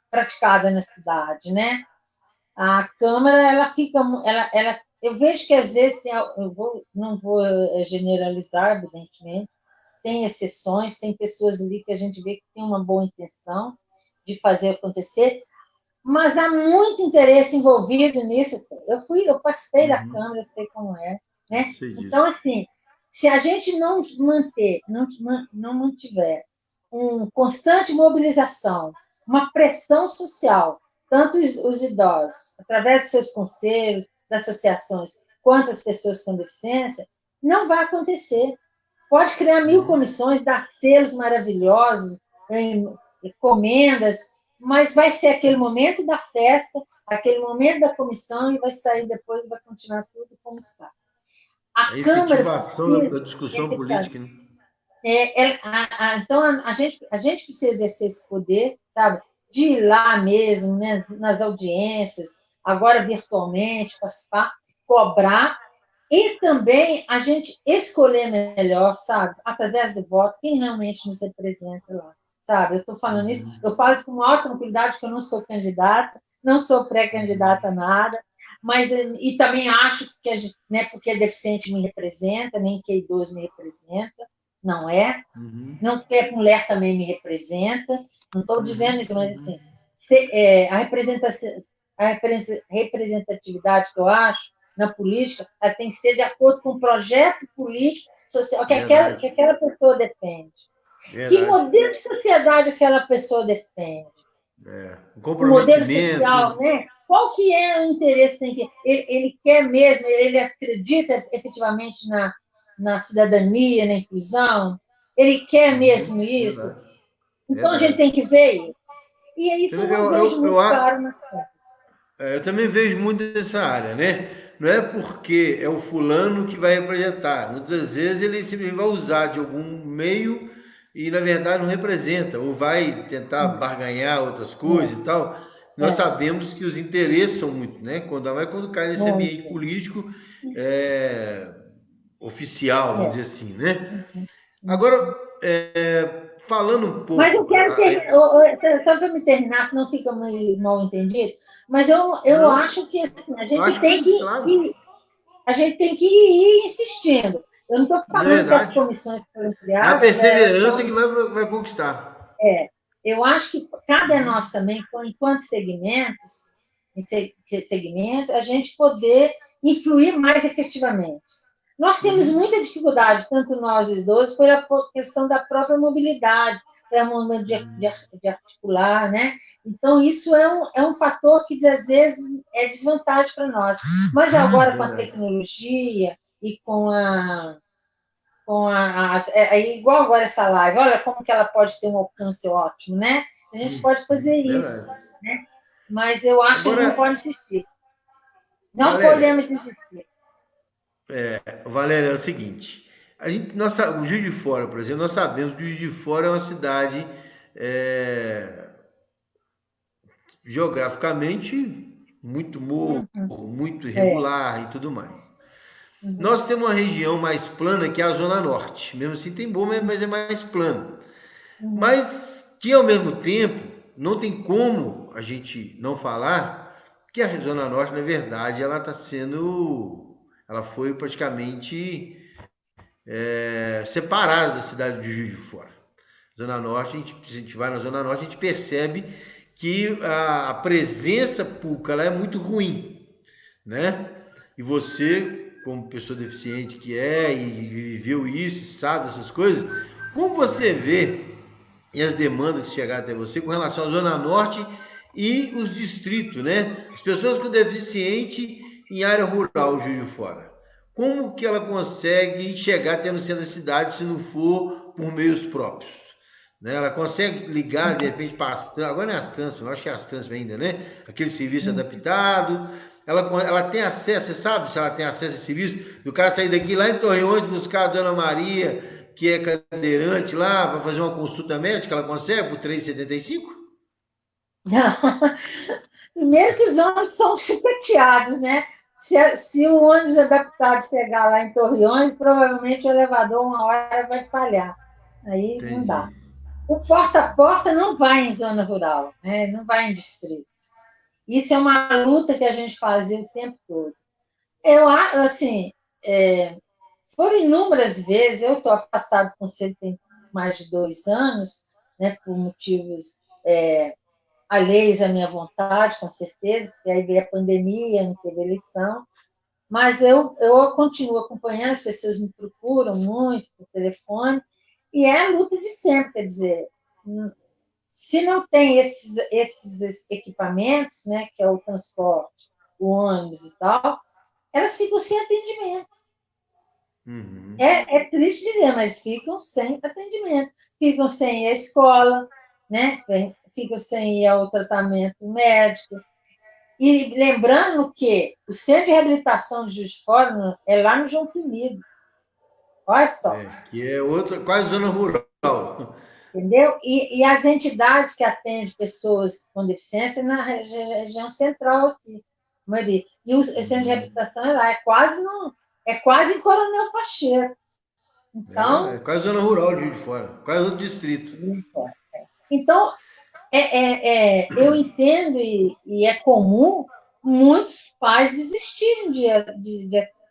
praticada na cidade, né? A Câmara, ela fica, eu vejo que às vezes não vou generalizar, evidentemente, tem exceções, tem pessoas ali que a gente vê que tem uma boa intenção de fazer acontecer, mas há muito interesse envolvido nisso. Eu participei da Câmara, eu sei como é, né? Sei Então, disso. assim, se a gente não mantiver uma constante mobilização, uma pressão social, tanto os idosos, através dos seus conselhos, das associações, quanto as pessoas com deficiência, não vai acontecer. Pode criar 1000 comissões, dar selos maravilhosos, encomendas, mas vai ser aquele momento da festa, aquele momento da comissão, e vai sair depois, vai continuar tudo como está. A A Câmara efetivação da precisa. discussão política, né? Então, a gente precisa exercer esse poder, sabe? De ir lá mesmo, né, nas audiências, agora virtualmente, participar, cobrar, e também a gente escolher melhor, sabe? Através do voto, quem realmente nos representa lá, sabe? Eu estou falando isso, eu falo com maior tranquilidade que eu não sou candidata, não sou pré-candidata a nada, mas e também acho que né, porque deficiente me representa, nem que idoso me representa, não é? Não porque a mulher também me representa, não estou dizendo isso, mas assim, a representatividade que eu acho na política, ela tem que ser de acordo com o projeto político social que Verdade. aquela pessoa defende. Que Verdade. modelo de sociedade aquela pessoa defende? Um O modelo comprometimento. social, né? Qual que é o interesse que ele quer mesmo, ele acredita efetivamente na cidadania, na inclusão? Ele quer mesmo isso? Verdade. Então a gente Verdade. tem que ver isso. E é isso eu não vejo muito claro na Câmara. Eu também vejo muito nessa área, né? Não é porque é o fulano que vai representar. Muitas vezes ele simplesmente vai usar de algum meio e na verdade não representa, ou vai tentar barganhar outras coisas e tal. Nós É, sabemos que os interesses são muito, né? Quando cai nesse ambiente muito. político oficial, vamos É. dizer assim, né? Agora, falando um Mas eu pouco. quero só para me terminar, senão fica meio mal entendido, mas eu Não, acho que assim, eu acho que foi claro. a gente tem que ir insistindo. Eu não estou Não é falando que as verdade? comissões que foram É a criadas, elas perseverança são. que vai conquistar. Eu acho que cabe a nós também, enquanto segmentos, a gente poder influir mais efetivamente. Nós temos muita dificuldade, tanto nós idosos, pela questão da própria mobilidade, da momento de articular, né? Então, isso é um fator que, às vezes, é desvantagem para nós. Mas agora, com a Verdade. tecnologia e igual agora essa live, olha como que ela pode ter um alcance ótimo, né? A gente pode fazer isso, Verdade. né? Mas eu acho que a gente Agora, não pode insistir. Não Valéria, podemos insistir. Valéria, é o seguinte. O Juiz de Fora, por exemplo, nós sabemos que o Juiz de Fora é uma cidade é, geograficamente muito morro, muito É. irregular e tudo mais. Uhum. Nós temos uma região mais plana que é a Zona Norte. Mesmo assim tem boa, mas é mais plana. Uhum. Mas que ao mesmo tempo não tem como a gente não falar que a Zona Norte, na verdade, ela está sendo, ela foi praticamente separada da cidade de Juiz de Fora. Zona Norte, a gente vai na Zona Norte, a gente percebe que a presença pública lá é muito ruim, né? E você, como pessoa deficiente que é e viveu isso, sabe essas coisas, como você vê e as demandas que chegaram até você com relação à Zona Norte e os distritos, né? As pessoas com deficiente em área rural, Juiz de Fora. Como que ela consegue chegar até no centro da cidade se não for por meios próprios? Né? Ela consegue ligar, de repente, para as trans, agora não é as trans, eu acho que é as trans ainda, né? Aquele serviço adaptado. Ela tem acesso, você sabe se ela tem acesso a esse serviço? Do cara sair daqui lá em Torreões buscar a Dona Maria, que é cadeirante lá, para fazer uma consulta médica, ela consegue por R$ 3,75? Não. Primeiro que os ônibus são chicoteados, né? Se o ônibus adaptado chegar lá em Torreões, provavelmente o elevador uma hora vai falhar. Aí não dá. Entendi. O porta a porta não vai em zona rural, né? Não vai em distrito. Isso é uma luta que a gente fazia o tempo todo. Eu, assim, foram inúmeras vezes, eu estou afastado do conselho tem mais de 2 anos, né, por motivos alheios à minha vontade, com certeza, porque aí veio a pandemia, não teve eleição, mas eu continuo acompanhando, as pessoas me procuram muito por telefone, e é a luta de sempre, quer dizer, se não tem esses equipamentos, né, que é o transporte, o ônibus e tal, elas ficam sem atendimento. Uhum. É triste dizer, mas ficam sem atendimento, ficam sem a escola, né? Ficam sem ir ao tratamento médico. E lembrando que o centro de reabilitação de Juiz de Fora é lá no João Pinido. Olha só, Que é outra, quase zona rural. entendeu? E as entidades que atendem pessoas com deficiência na região central aqui, Maria. E o centro de reabilitação é lá, é quase em Coronel Pacheco. É Então, quase zona rural de Juiz de Fora, quase outro distrito. então eu entendo e é comum muitos pais desistirem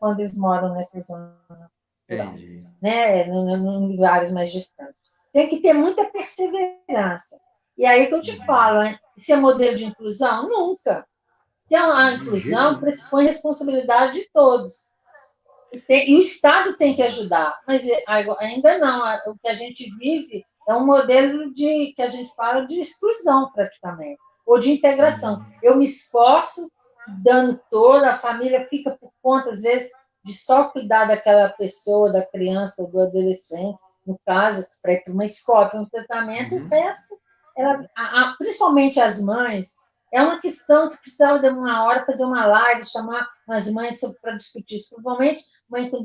quando eles moram nessa zona rural, Entendi. né, em lugares mais distantes. Tem que ter muita perseverança. E aí que eu te falo, né? Se é modelo de inclusão? Nunca. Porque a De jeito inclusão nenhum. pressupõe responsabilidade de todos. E o Estado tem que ajudar, mas ainda não. O que a gente vive é um modelo que a gente fala de exclusão, praticamente, ou de integração. Eu me esforço, dando todo, a família fica por conta, às vezes, de só cuidar daquela pessoa, da criança, do adolescente, no caso, para ir para uma escola, para um tratamento, o Uhum. resto, principalmente as mães, é uma questão que precisava de uma hora fazer uma live, chamar as mães para discutir isso, principalmente mãe com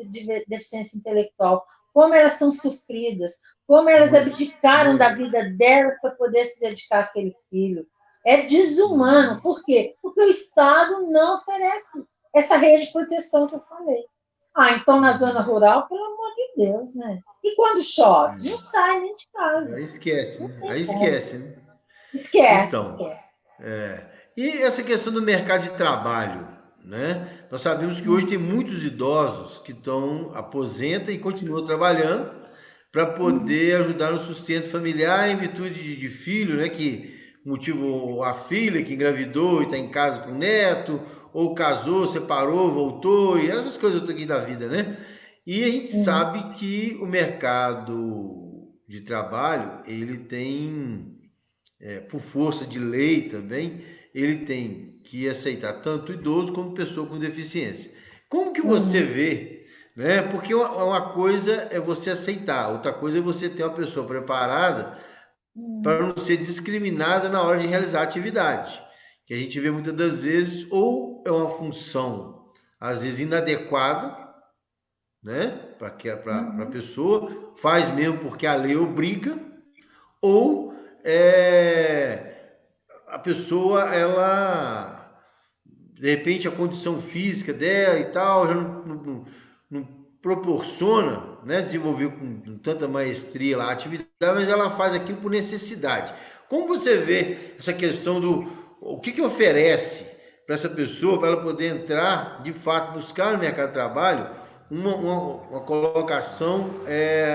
deficiência intelectual, como elas são sofridas, como elas Muito, abdicaram da muito. vida delas para poder se dedicar àquele filho. É desumano. Por quê? Porque o Estado não oferece essa rede de proteção que eu falei. Então na zona rural, pelo amor de Deus, né? E quando chove? Não sai nem de casa. Aí esquece, Não né? tem Aí como. esquece, né? Esquece. Então, e essa questão do mercado de trabalho, né? Nós sabemos que hoje tem muitos idosos que estão aposentam e continuam trabalhando para poder ajudar no sustento familiar em virtude de filho, né? Que motivo a filha que engravidou e está em casa com o neto, ou casou, separou, voltou, e essas coisas aqui da vida, né? E a gente sabe que o mercado de trabalho, ele tem por força de lei também, ele tem que aceitar tanto idoso como pessoa com deficiência. Como que você Uhum. vê, né? Porque uma coisa é você aceitar, outra coisa é você ter uma pessoa preparada para não ser discriminada na hora de realizar a atividade. Que a gente vê muitas das vezes, ou é uma função, às vezes, inadequada, né? Para a Uhum. pessoa, faz mesmo porque a lei obriga, ou a pessoa, ela, de repente, a condição física dela e tal, já não proporciona, né, desenvolver com tanta maestria lá a atividade, mas ela faz aquilo por necessidade. Como você vê essa questão o que oferece para essa pessoa, para ela poder entrar, de fato, buscar no mercado de trabalho, uma colocação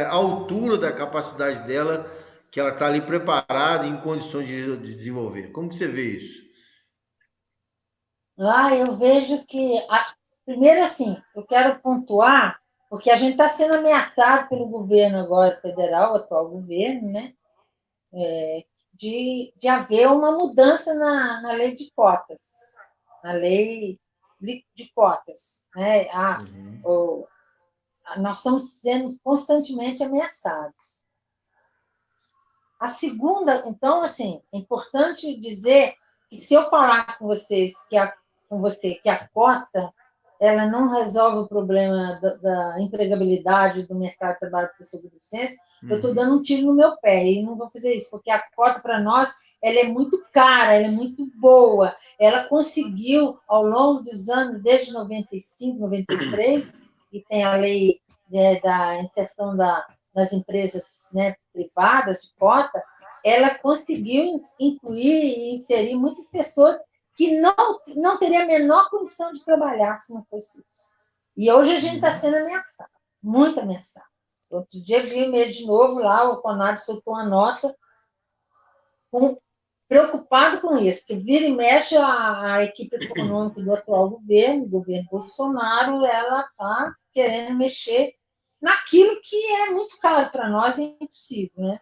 à altura da capacidade dela, que ela está ali preparada, em condições de desenvolver. Como que você vê isso? Lá eu vejo que, primeiro assim, eu quero pontuar, porque a gente está sendo ameaçado pelo governo agora federal, o atual governo, né, de haver uma mudança na lei de cotas, na lei de cotas. Né? Nós estamos sendo constantemente ameaçados. A segunda, então, assim, é importante dizer que se eu falar com vocês com você que a cota ela não resolve o problema da empregabilidade do mercado de trabalho para pessoa com deficiência, eu estou dando um tiro no meu pé e não vou fazer isso, porque a cota para nós ela é muito cara, ela é muito boa. Ela conseguiu, ao longo dos anos, desde 95, 93, e tem a lei da inserção das empresas, né, privadas de cota, ela conseguiu incluir e inserir muitas pessoas que não teria a menor condição de trabalhar se não fosse isso. E hoje a gente está sendo ameaçado, muito ameaçado. Outro dia vi o de novo lá, o Conab soltou uma nota preocupado com isso, porque vira e mexe a equipe econômica do atual governo, o governo Bolsonaro, ela está querendo mexer naquilo que é muito caro para nós e impossível, né?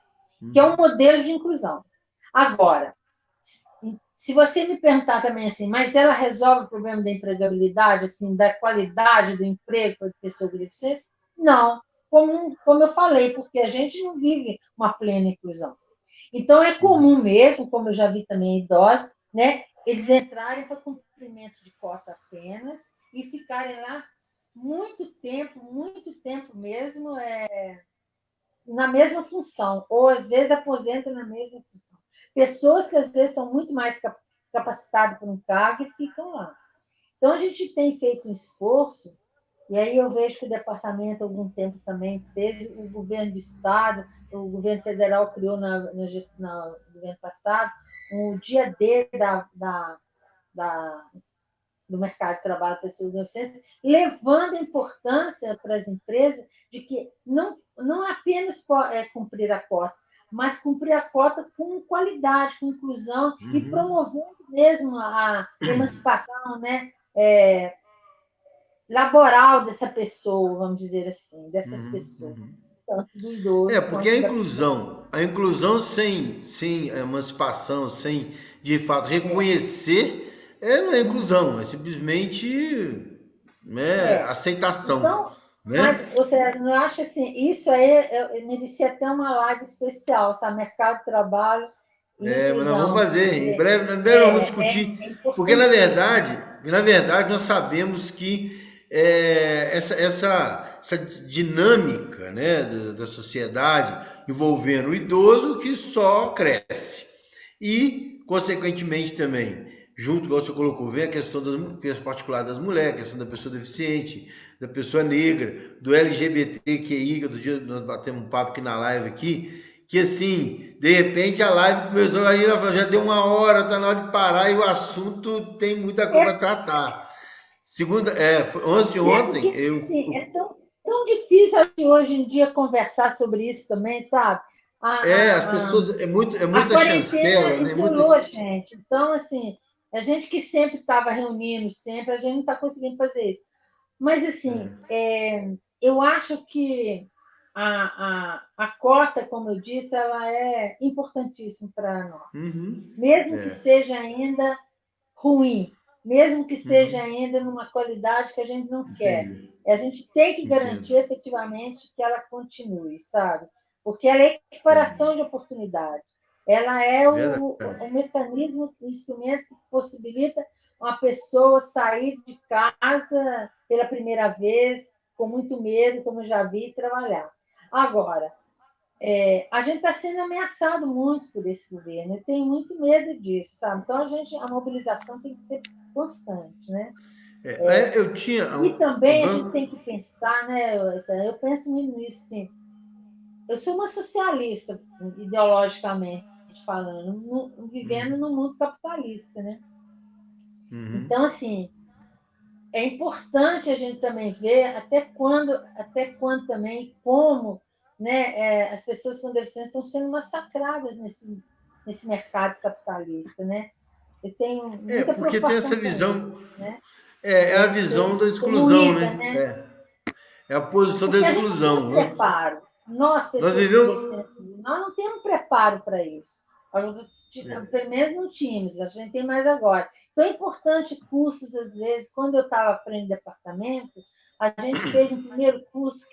Que é um modelo de inclusão. Agora, se você me perguntar também assim, mas ela resolve o problema da empregabilidade, assim, da qualidade do emprego para a pessoa com deficiência? Não, como eu falei, porque a gente não vive uma plena inclusão. Então, é comum mesmo, como eu já vi também idosos, né, eles entrarem para cumprimento de cota apenas e ficarem lá muito tempo mesmo, na mesma função, ou às vezes aposentam na mesma função. Pessoas que às vezes são muito mais capacitadas para um cargo e ficam lá. Então, a gente tem feito um esforço, e aí eu vejo que o departamento, há algum tempo, também fez, o governo do Estado, o governo federal criou no governo passado, o dia D do mercado de trabalho para pessoas com deficiência, levando a importância para as empresas de que não apenas cumprir a cota, mas cumprir a cota com qualidade, com inclusão e promovendo mesmo a emancipação, né, laboral dessa pessoa, vamos dizer assim, dessas pessoas, tanto do idoso Porque quanto da pessoa. a inclusão sem emancipação, sem de fato reconhecer, não é inclusão, é simplesmente, né, É. aceitação, Então, né? mas você não acha assim, isso aí eu merecia até uma live especial, sabe? Mercado de trabalho e Mas nós vamos inclusão, fazer, porque em breve nós vamos é discutir, porque importantíssimo. na verdade nós sabemos que essa dinâmica, né, da sociedade envolvendo o idoso que só cresce. E, consequentemente, também, junto, igual você colocou, vem a questão particular das mulheres, a questão da pessoa deficiente, da pessoa negra, do LGBTQI, que do dia nós batemos um papo aqui na live aqui, que assim, de repente a live começou aí, já deu uma hora, tá na hora de parar e o assunto tem muita coisa para É, tratar. Segunda, antes de ontem, porque assim, é tão difícil hoje em dia conversar sobre isso também, sabe? A, as a, a, pessoas, é a muita chancela, quarentena né? Muita, isolou a gente. Então, assim, a gente que sempre estava reunindo, sempre, a gente não está conseguindo fazer isso. Mas, assim, eu acho que a cota, como eu disse, ela é importantíssima para nós. Mesmo que é, seja ainda ruim, mesmo que seja uhum, ainda numa qualidade que a gente não quer. entendi, A gente tem que entendo, garantir efetivamente que ela continue, sabe? Porque ela é equiparação entendi. de oportunidade. Ela é Verdade. o mecanismo, o instrumento que possibilita uma pessoa sair de casa pela primeira vez, com muito medo, como eu já vi, e trabalhar. Agora, a gente está sendo ameaçado muito por esse governo. Eu tenho muito medo disso, sabe? Então, a mobilização tem que ser constante, né? Eu tinha. E também a gente tem que pensar, né? Eu penso muito nisso, assim. Eu sou uma socialista, ideologicamente falando, vivendo Uhum, no mundo capitalista, né? uhum, Então, assim, é importante a gente também ver até quando também, como, né, as pessoas com deficiência estão sendo massacradas nesse mercado capitalista, né? Eu tenho muita Porque tem essa preocupação com visão, isso, né? é a visão da Ser exclusão, moída, né? né? É a posição da Porque a gente não tem um exclusão. preparo. Nós, Nós pessoas com vivemos. deficiência, nós não temos preparo para isso. É, Pelo menos não tínhamos, a gente tem mais agora. Então é importante cursos, às vezes, quando eu estava à frente do departamento, a gente fez um primeiro curso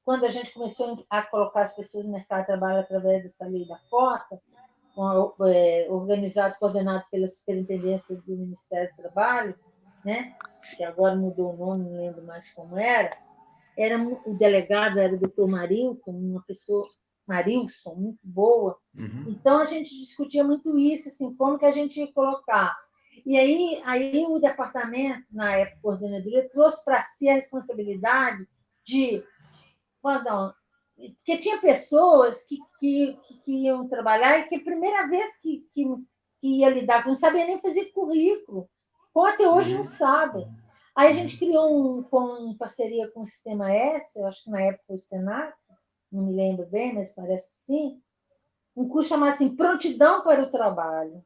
quando a gente começou a colocar as pessoas no mercado de trabalho através dessa lei da cota, organizado, coordenado pela Superintendência do Ministério do Trabalho, né? Que agora mudou o nome, não lembro mais como o delegado era o doutor Marilton, uma pessoa, Marilson, muito boa. uhum, Então, a gente discutia muito isso, assim, como que a gente ia colocar. E aí o departamento, na época, coordenadora, trouxe para si a responsabilidade de, perdão, porque tinha pessoas que iam trabalhar e que a primeira vez que ia lidar com, não sabia nem fazer currículo, ou até hoje não uhum, sabe. Aí a gente uhum. criou com parceria com o Sistema S, eu acho que na época foi o Senac, não me lembro bem, mas parece que sim, um curso chamado assim, Prontidão para o Trabalho.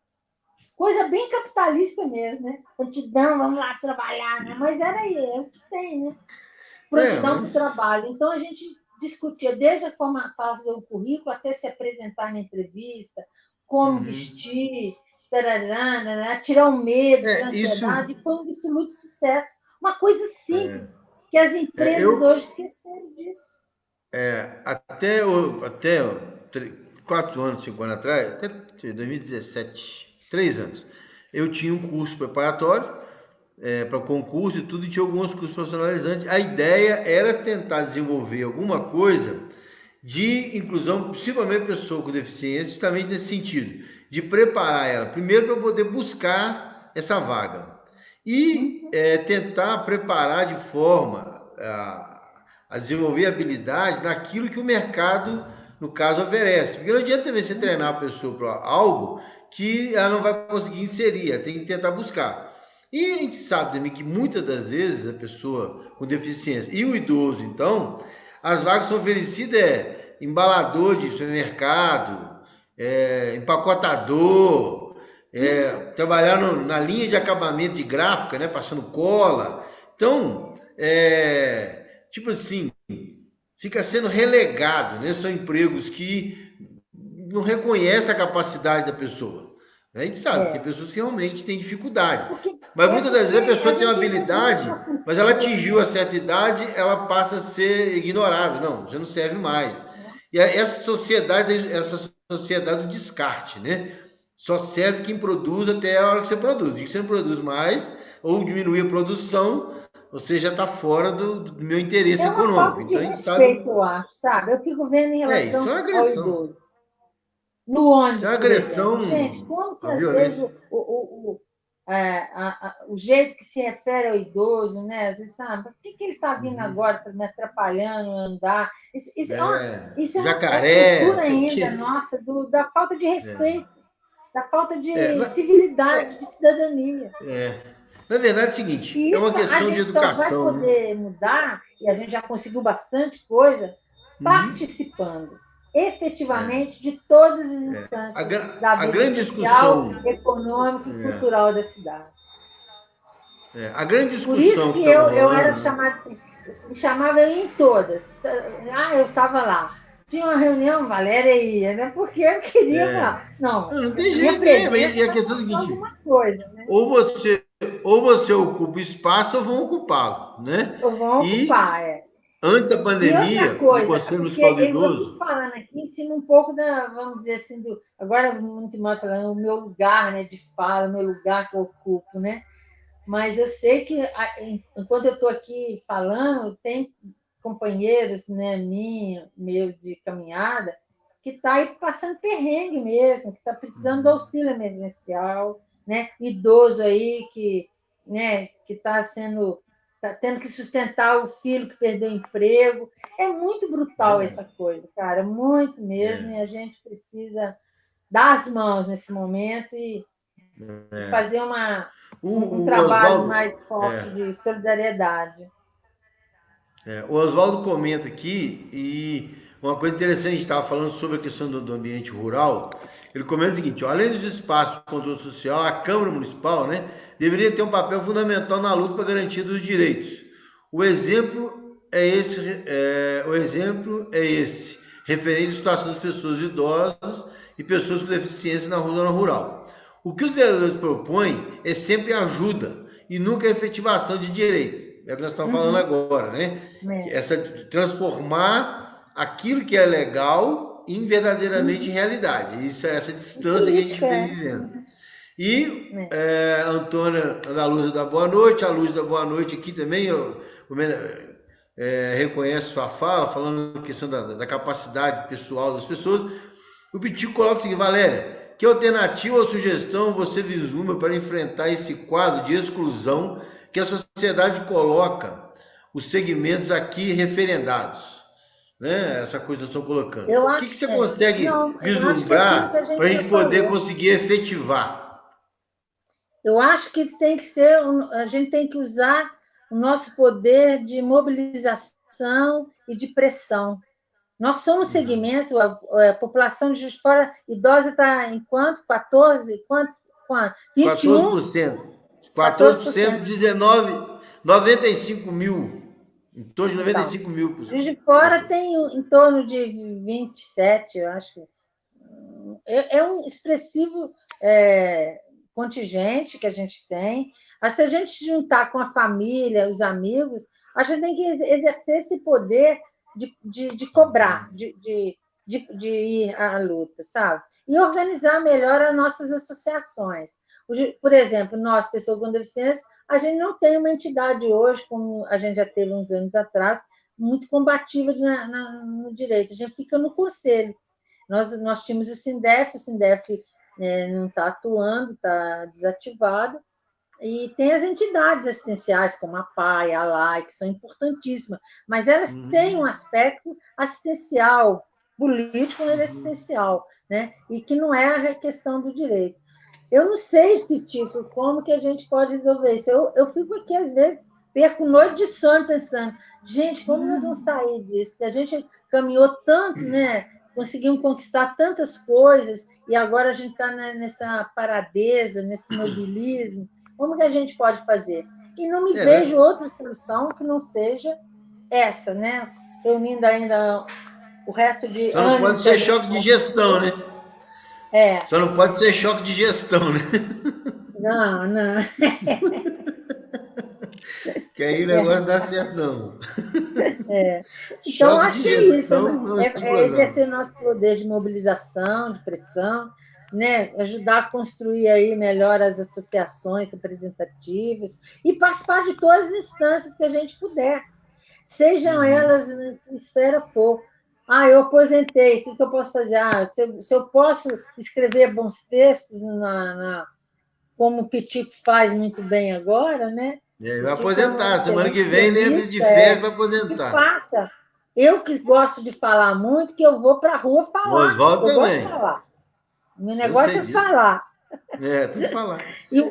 Coisa bem capitalista mesmo, né? Prontidão, vamos lá trabalhar, né? Mas era aí, é o que tem, né? Prontidão para o Mas trabalho. Então, a gente discutia desde a forma, fazer o currículo até se apresentar na entrevista, como uhum. vestir, tarará, né? Tirar o medo, tirar a Isso ansiedade. E foi isso muito sucesso. Uma coisa simples, que as empresas hoje eu esqueceram disso. até 4 anos, 5 anos atrás, até 2017, 3 anos, eu tinha um curso preparatório para concurso e tudo, e tinha alguns cursos profissionalizantes. A ideia era tentar desenvolver alguma coisa de inclusão, principalmente pessoa com deficiência, justamente nesse sentido, de preparar ela, primeiro para poder buscar essa vaga e Uhum. tentar preparar de forma a desenvolver habilidade naquilo que o mercado, no caso, oferece. Porque não adianta também você treinar a pessoa para algo que ela não vai conseguir inserir, ela tem que tentar buscar. E a gente sabe também que muitas das vezes a pessoa com deficiência e o idoso, então, as vagas são oferecidas embalador de supermercado, empacotador, trabalhar na linha de acabamento de gráfica, né, passando cola. Então, tipo assim, fica sendo relegado, né? São empregos que não reconhecem a capacidade da pessoa. A gente sabe que tem É. pessoas que realmente têm dificuldade. Porque, Mas é muitas das porque vezes a a pessoa tem uma gente infelizmente habilidade, uma mas ela cultura, atingiu a né? certa idade, ela passa a ser ignorada. Não, já não serve mais. E essa sociedade do descarte, né? Só serve quem produz até a hora que você produz. Se você não produz mais, ou diminuir a produção, você já está fora do meu interesse É uma econômico. falta de Então a gente sabe. respeito, eu acho, sabe? Eu fico vendo em Isso é relação uma ao agressão. idoso. No Isso é ônibus, uma por exemplo. Gente, agressão como que à às vezes violência. o jeito que se refere ao idoso, né? Às vezes, sabe, por que ele está vindo Uhum. agora, tá me atrapalhando a andar? Isso é uma Jacaré, não cultura sei o ainda, quê. nossa, da falta de É. respeito, da falta É, de na, civilidade, de cidadania. é, na verdade é o seguinte, E é uma isso a questão de gente só vai educação, né? poder mudar, e a gente já conseguiu bastante coisa, Uhum. participando efetivamente de todas as A, instâncias gra- da a vida grande social, discussão, econômica e é, cultural da cidade. a grande Por isso discussão que que estava eu era rolando, né? chamada, me chamava eu em todas. Eu estava lá. Tinha uma reunião, Valéria ia, né? Porque eu queria falar. Não, Não tem a minha jeito, mas presença e a vai questão é a mostrar seguinte, alguma coisa, né? ou você, ou você ocupa o espaço ou vão ocupá-lo, né? Ou vão E ocupar, é. antes da E outra pandemia, o coisa, Conselho porque Municipal do eu estou Idoso, falando aqui em cima um pouco vamos dizer assim, agora muito mais falando, o meu lugar, né, de fala, o meu lugar que eu ocupo, né? Mas eu sei que, enquanto eu estou aqui falando, tem companheiros, né, meu de caminhada, que está aí passando perrengue mesmo, que está precisando do auxílio emergencial, né? Idoso aí que está tendo que sustentar o filho que perdeu o emprego. É muito brutal essa verdade. coisa, cara, muito mesmo, e a gente precisa dar as mãos nesse momento e fazer um O trabalho Oswaldo, mais forte de solidariedade. o Oswaldo comenta aqui, e uma coisa interessante, a gente estava falando sobre a questão do ambiente rural. Ele comenta o seguinte: ó, além dos espaços de controle social, a Câmara Municipal, né, deveria ter um papel fundamental na luta para a garantia dos direitos. O exemplo é esse, referente à situação das pessoas idosas e pessoas com deficiência na zona rural. O que os vereadores propõem é sempre ajuda e nunca efetivação de direitos. É o que nós estamos falando agora, né? Essa transformar aquilo que é legal em verdadeiramente realidade. Isso é essa distância que a gente vem vivendo. E a Antônia Ana Lúcia da boa noite, a Luz da boa noite aqui também, reconhece sua fala, falando da questão da capacidade pessoal das pessoas. O Pitico coloca o seguinte: Valéria, que alternativa ou sugestão você vislumbra para enfrentar esse quadro de exclusão que a sociedade coloca os segmentos aqui referendados? Né? Essa coisa que eu estou colocando. O que você consegue vislumbrar para a gente poder conseguir efetivar? Eu acho que tem que ser, a gente tem que usar o nosso poder de mobilização e de pressão. Nós somos segmento, a população de Juiz de Fora idosa está em quanto? 14? Quanto? 21? 14%. 14%, 19, 95 mil. Em torno de 95 mil. Juiz de Fora tem em torno de 27, eu acho. É um expressivo contingente que a gente tem. Mas se a gente se juntar com a família, os amigos, a gente tem que exercer esse poder de cobrar, de ir à luta, sabe? E organizar melhor as nossas associações. Por exemplo, nós, pessoas com deficiência, a gente não tem uma entidade hoje, como a gente já teve uns anos atrás, muito combativa no direito. A gente fica no conselho. Nós tínhamos o SINDEF não está atuando, está desativado, e tem as entidades assistenciais, como a PAI, a LAI, que são importantíssimas, mas elas têm um aspecto assistencial, político, mas assistencial, né? E que não é a questão do direito. Eu não sei, Pitico, como que a gente pode resolver isso. Eu fico aqui, às vezes, perco noite de sono pensando, gente, como nós vamos sair disso? Que a gente caminhou tanto, né? Conseguimos conquistar tantas coisas, e agora a gente está nessa paradeza, nesse mobilismo. Como que a gente pode fazer? E não me vejo outra solução que não seja essa, né? Reunindo ainda o resto de Só não pode ser choque de gestão, né? Só não pode ser choque de gestão, né? Não. Que aí o negócio dá certo, não. Então, acho que é isso. É exercer nosso poder de mobilização, de pressão, né? Ajudar a construir aí melhor as associações representativas e participar de todas as instâncias que a gente puder, sejam elas na que esfera for. Eu aposentei, o que eu posso fazer? Se eu posso escrever bons textos, como o Pitico faz muito bem agora, né? Vai aposentar, semana que vem, dentro de férias, vai aposentar. Faça. Eu que gosto de falar muito, que eu vou para a rua falar. O Oswaldo também. Gosto de falar. O meu negócio é falar. Tem que falar. E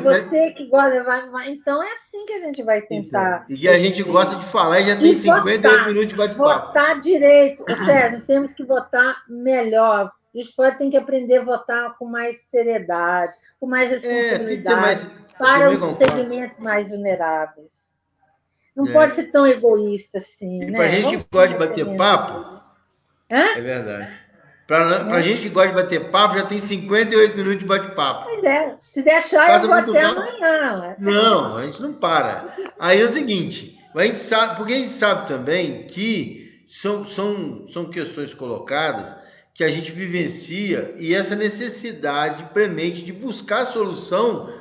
você que gosta, então é assim que a gente vai tentar. Então, e a gente gosta de falar e já tem 58 minutos de bate-papo. Votar direito. Sérgio, temos que votar melhor. A gente tem que aprender a votar com mais seriedade, com mais responsabilidade, para os segmentos mais vulneráveis. Não pode ser tão egoísta assim, né? Para a gente que gosta de bater papo, é verdade. Para a gente que gosta de bater papo, já tem 58 minutos de bate-papo. Pois é. Se deixar, eu vou até amanhã. Não, a gente não para. Aí é o seguinte, a gente sabe, porque a gente sabe também que são questões colocadas que a gente vivencia e essa necessidade premente de buscar solução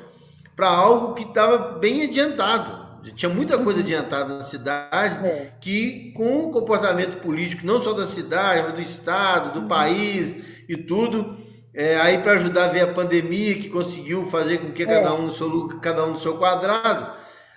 para algo que estava bem adiantado. Tinha muita coisa adiantada na cidade que, com o comportamento político, não só da cidade, mas do estado, do país e tudo, aí para ajudar a ver a pandemia, que conseguiu fazer com que cada um no seu quadrado,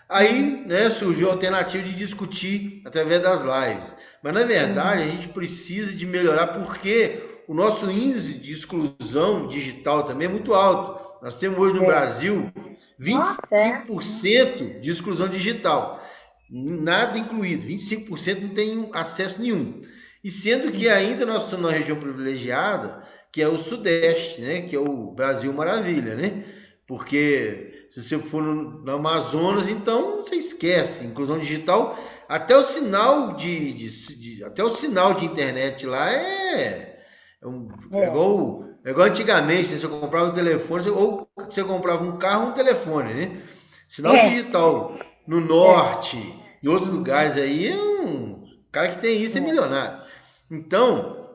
aí surgiu a alternativa de discutir através das lives. Mas, na verdade, a gente precisa de melhorar porque o nosso índice de exclusão digital também é muito alto. Nós temos hoje no Brasil Nossa, é. 25% de exclusão digital. Nada incluído. 25% não tem acesso nenhum. E sendo que ainda nós estamos numa região privilegiada, que é o Sudeste, né? Que é o Brasil Maravilha, né? Porque se você for no Amazonas, então você esquece. Inclusão digital, até o sinal até o sinal de internet lá É, é igual antigamente, né? Você comprava um telefone, ou você comprava um carro, um telefone, né? Sinal é, digital no é, norte, em outros lugares aí, cara que tem isso é é. milionário. Então,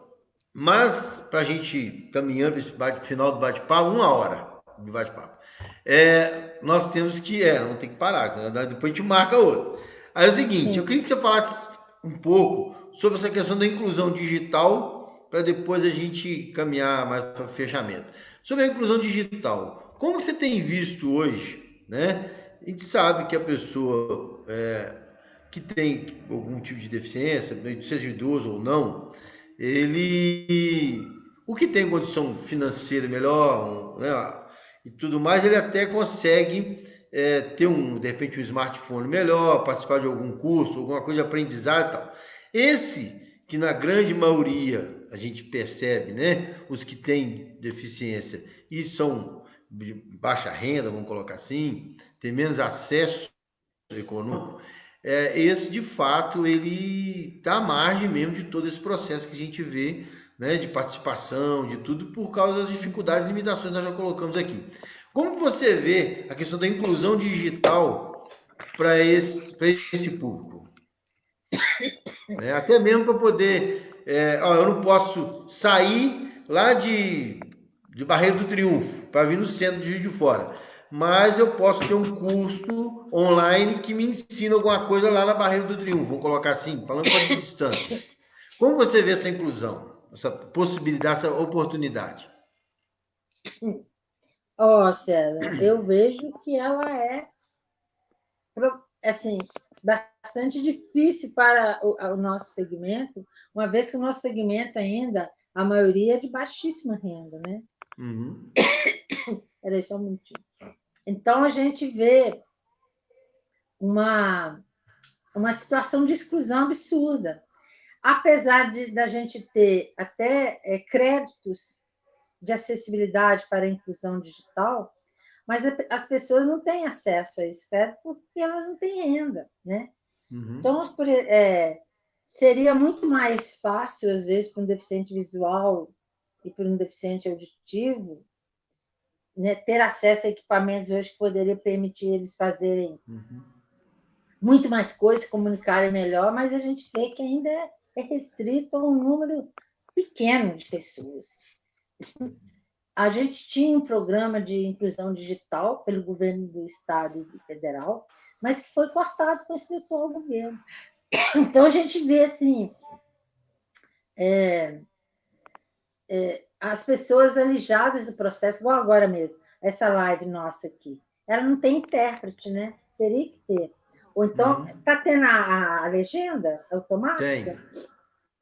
mas para a gente caminhando para esse final do bate-papo, 1 hora de bate-papo, nós temos que, não tem que parar, depois a gente marca outro. Aí é o seguinte, eu Sim. queria que você falasse um pouco sobre essa questão da inclusão digital, para depois a gente caminhar mais para o fechamento. Sobre a inclusão digital, como você tem visto hoje, né? A gente sabe que a pessoa que tem algum tipo de deficiência, seja idoso ou não, ele, o que tem condição financeira melhor, né, e tudo mais, ele até consegue ter de repente um smartphone melhor, participar de algum curso, alguma coisa de aprendizado e tal. Esse que na grande maioria a gente percebe, né, os que têm deficiência e são de baixa renda, vamos colocar assim, tem menos acesso econômico, esse de fato ele está à margem mesmo de todo esse processo que a gente vê, né, de participação, de tudo, por causa das dificuldades e limitações que nós já colocamos aqui. Como que você vê a questão da inclusão digital para esse público? Né? Até mesmo para poder. Eu não posso sair lá de Barreiro do Triunfo para vir no centro de Juiz de Fora, mas eu posso ter um curso online que me ensina alguma coisa lá na Barreiro do Triunfo, vamos colocar assim, falando para de distância. Como você vê essa inclusão, essa possibilidade, essa oportunidade? Ó, César, eu vejo que ela é, assim, bastante difícil para o nosso segmento, uma vez que o nosso segmento ainda, a maioria é de baixíssima renda, né? Uhum. Peraí, só um minutinho. Então, a gente vê uma, uma situação de exclusão absurda. Apesar da gente ter até créditos de acessibilidade para a inclusão digital, mas as pessoas não têm acesso a esse crédito porque elas não têm renda, né? Uhum. Então, seria muito mais fácil, às vezes, para um deficiente visual e para um deficiente auditivo, né, ter acesso a equipamentos hoje que poderia permitir eles fazerem Uhum. muito mais coisas, comunicarem melhor, mas a gente vê que ainda é restrito a um número pequeno de pessoas. A gente tinha um programa de inclusão digital pelo governo do estado e federal, mas que foi cortado com esse atual governo. Então, a gente vê assim, as pessoas alijadas do processo, igual agora mesmo, essa live nossa aqui, ela não tem intérprete, né? Teria que ter. Ou então, Uhum. está tendo a legenda automática?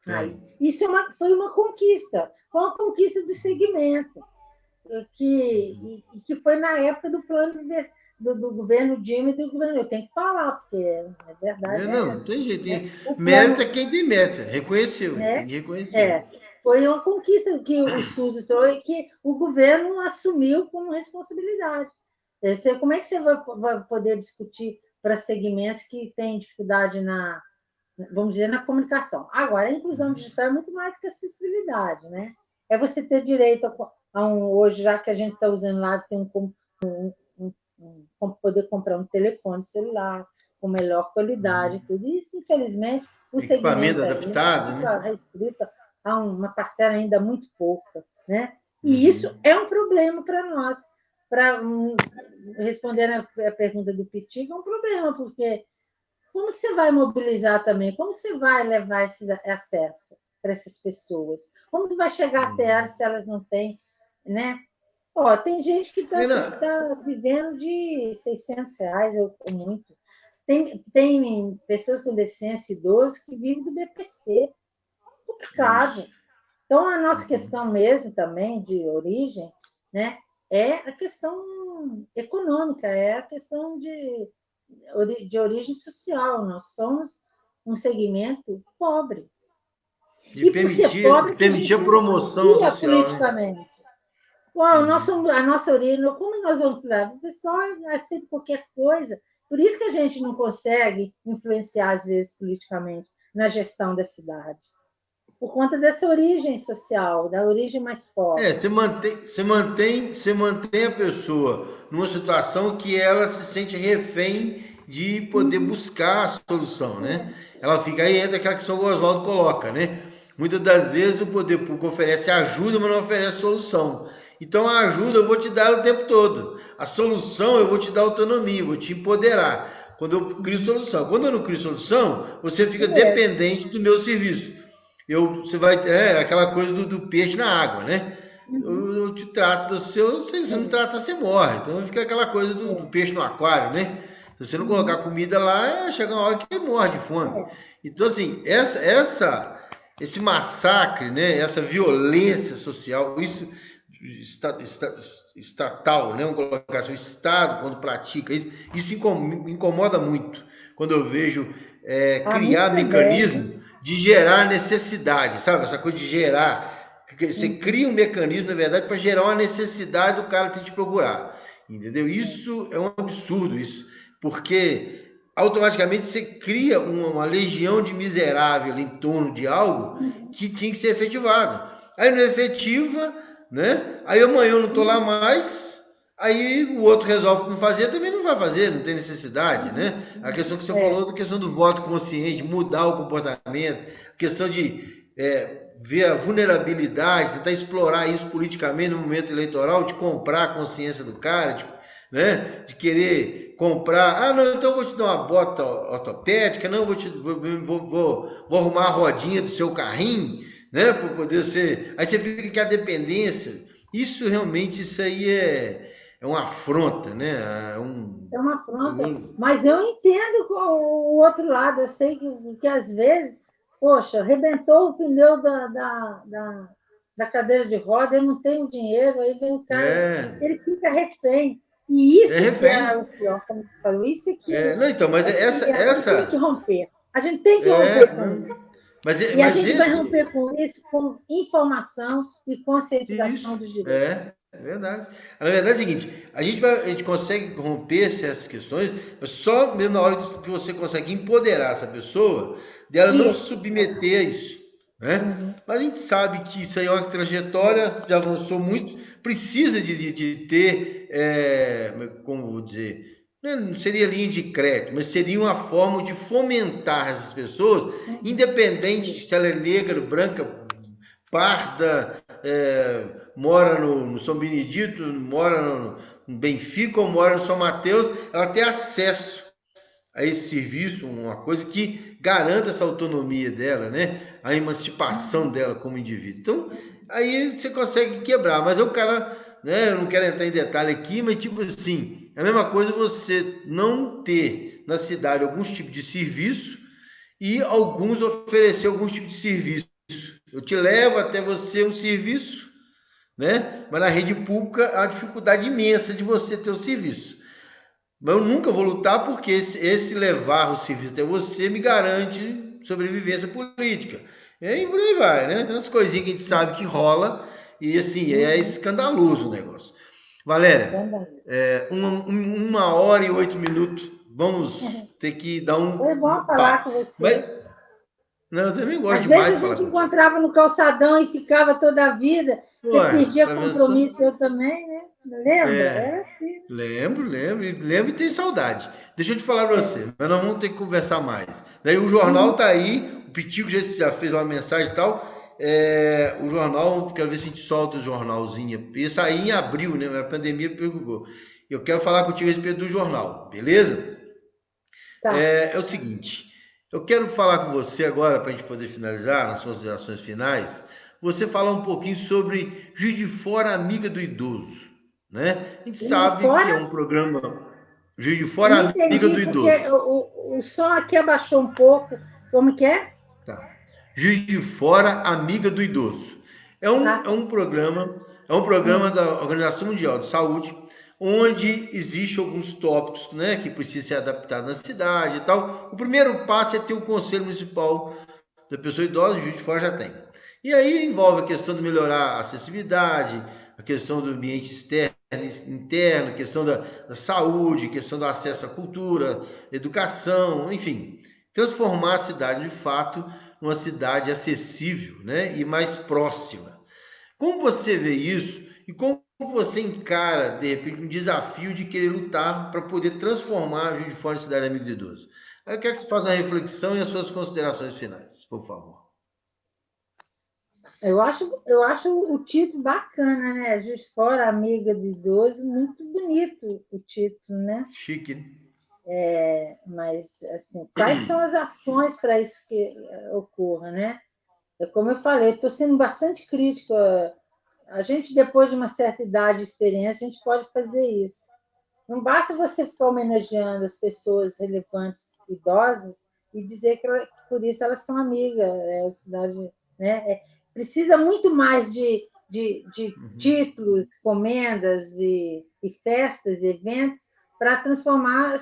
Tem, Aí, tem. isso foi uma conquista do segmento, que foi na época do plano do governo Dilma e do governo. Eu tenho que falar, porque a verdade é Não, não essa. tem jeito. Né? O Mérito é plano, quem tem mérito. Reconheceu, tem né? que reconhecer. É, foi uma conquista que o SUS trouxe e que o governo assumiu como responsabilidade. Como é que você vai poder discutir para segmentos que têm dificuldade vamos dizer, na comunicação? Agora, a inclusão Uhum. digital é muito mais que acessibilidade, né? É você ter direito hoje, já que a gente está usando lá, tem poder comprar um telefone celular com melhor qualidade e Uhum. tudo. Isso, infelizmente, o Equipamento segmento ainda adaptado, né? fica restrito a uma parcela ainda muito pouca, né? E isso Uhum. é um problema para nós. Para responder a pergunta do Pitic, é um problema, porque como você vai mobilizar também? Como você vai levar esse acesso para essas pessoas? Como que vai chegar até elas Uhum. se elas não têm, né? Ó, tem gente que Renan, tá vivendo de R$ 600, ou muito. Tem pessoas com deficiência idosos que vivem do BPC. Complicado. isso. Então, a nossa Uhum. questão mesmo também de origem, né, é a questão questão econômica, é a questão de origem social. Nós somos um segmento pobre. E por ser pobre, que a gente permitir a promoção influencia social, né? politicamente. A nossa origem, como nós vamos falar? O pessoal aceita qualquer coisa. Por isso que a gente não consegue influenciar, às vezes, politicamente, na gestão da cidade. Por conta dessa origem social, da origem mais pobre. Você mantém a pessoa numa situação que ela se sente refém de poder buscar a solução, né? Ela fica aí, entra aquela que o Oswaldo coloca, né? Muitas das vezes o poder público oferece ajuda, mas não oferece solução. Então a ajuda eu vou te dar o tempo todo. A solução eu vou te dar autonomia, vou te empoderar. Quando eu crio solução. Quando eu não crio solução, você fica dependente do meu serviço. Você vai aquela coisa do peixe na água, né? Eu te trato do seu, se você não tratar, você morre. Então fica aquela coisa do peixe no aquário, né? Se você não colocar comida lá, chega uma hora que ele morre de fome. Então, assim, esse massacre, né? Essa violência social, isso estatal, né? Vamos colocar assim, o Estado, quando pratica isso incomoda muito. Quando eu vejo criar mecanismo de gerar necessidade, sabe? Essa coisa de gerar. Você cria um mecanismo, na verdade, para gerar uma necessidade do cara ter que te procurar. Entendeu? Isso é um absurdo, isso. Porque automaticamente você cria uma legião de miserável em torno de algo que tinha que ser efetivado. Aí não é efetiva, né? Aí amanhã eu não estou lá mais, aí o outro resolve não fazer, também não vai fazer, não tem necessidade, né? A questão que você falou, da questão do voto consciente, mudar o comportamento, a questão de ver a vulnerabilidade, tentar explorar isso politicamente no momento eleitoral, de comprar a consciência do cara, de querer comprar, não, então eu vou te dar uma bota ortopédica, não, vou arrumar a rodinha do seu carrinho, né, para poder ser, aí você fica com a dependência, isso aí é uma afronta, né, é uma afronta, mas eu entendo o outro lado, eu sei que às vezes, poxa, arrebentou o pneu da cadeira de roda, eu não tenho dinheiro, aí vem o cara, ele fica refém. E isso que é o pior, como você falou, isso aqui. Não, então, mas a gente tem que romper. A gente tem que romper com isso. E a gente vai romper com isso com informação e conscientização dos direitos. É verdade. Na verdade é o seguinte, a gente consegue romper essas questões só mesmo na hora que você consegue empoderar essa pessoa, dela não se submeter a isso. Né? Mas a gente sabe que isso aí é uma trajetória, já avançou muito, precisa de ter, como vou dizer, não seria linha de crédito, mas seria uma forma de fomentar essas pessoas, independente se ela é negra, branca, parda, mora no São Benedito, mora no Benfica ou mora no São Mateus, ela tem acesso a esse serviço, uma coisa que garanta essa autonomia dela, né? A emancipação dela como indivíduo. Então, aí você consegue quebrar. Mas o cara, né? Eu não quero entrar em detalhe aqui, mas tipo assim, é a mesma coisa você não ter na cidade alguns tipos de serviço e alguns oferecer alguns tipos de serviço. Eu te levo até você um serviço, né? Mas na rede pública há uma dificuldade imensa de você ter o serviço. Mas eu nunca vou lutar porque esse levar o serviço até você me garante sobrevivência política. E aí por aí vai, né? Tem umas coisinhas que a gente sabe que rola e assim, é escandaloso o negócio. Valéria, 1h08. Vamos ter que dar um. Foi bom falar com você. Não, eu também gosto Às demais vezes de falar a gente encontrava no calçadão e ficava toda a vida. Você perdia compromisso, eu também, né? Lembra? Era assim. Lembro e tenho saudade. Deixa eu te falar para você, mas nós vamos ter que conversar mais. Daí o jornal tá aí, o Pitico já fez uma mensagem e tal. O jornal, quero ver se a gente solta o jornalzinho. Ia sair em abril, né? A pandemia pegou. Eu quero falar contigo a respeito do jornal, beleza? Tá. É o seguinte, eu quero falar com você agora, para a gente poder finalizar nas considerações finais, você falar um pouquinho sobre Juiz de Fora, Amiga do Idoso. Né? A gente sabe que é um programa Juiz de Fora, Amiga do Idoso. O som aqui abaixou um pouco. Como que é? Tá. Juiz de Fora, Amiga do Idoso. É um programa da Organização Mundial de Saúde, onde existem alguns tópicos, né, que precisam ser adaptados na cidade e tal. O primeiro passo é ter o Conselho Municipal da Pessoa Idosa, Juiz de Fora já tem. E aí envolve a questão de melhorar a acessibilidade, a questão do ambiente externo, interno, a questão da saúde, a questão do acesso à cultura, educação, enfim, transformar a cidade de fato numa cidade acessível, né, e mais próxima. Como você vê isso e como você encara, de repente, um desafio de querer lutar para poder transformar a Juiz de Fora em cidade amiga do idoso? Aí eu quero que você faça a reflexão e as suas considerações finais, por favor. Eu acho o título bacana, né? Juiz de Fora, amiga do idoso, muito bonito o título, né? Chique, né? Mas, assim, quais são as ações para isso que ocorra, né? Como eu falei, estou sendo bastante crítica. A gente, depois de uma certa idade e experiência, a gente pode fazer isso. Não basta você ficar homenageando as pessoas relevantes idosas e dizer que por isso elas são amigas. A cidade, né? Precisa muito mais de títulos, comendas e festas, eventos, para transformar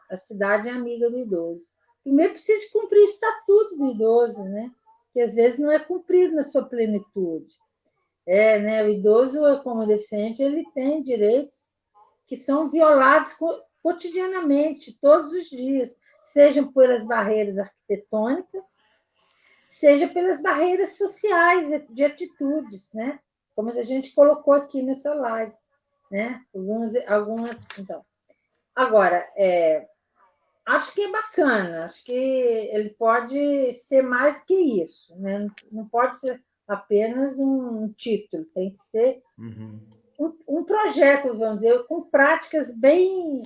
a cidade em amiga do idoso. Primeiro, precisa de cumprir o estatuto do idoso, né? Que às vezes não é cumprido na sua plenitude. Né? O idoso, como deficiente, ele tem direitos que são violados cotidianamente, todos os dias, sejam pelas barreiras arquitetônicas, seja pelas barreiras sociais de atitudes, né? Como a gente colocou aqui nessa live, né? Algumas, então. Agora, acho que é bacana, acho que ele pode ser mais do que isso, né? Não pode ser apenas um título, tem que ser um projeto, vamos dizer, com práticas bem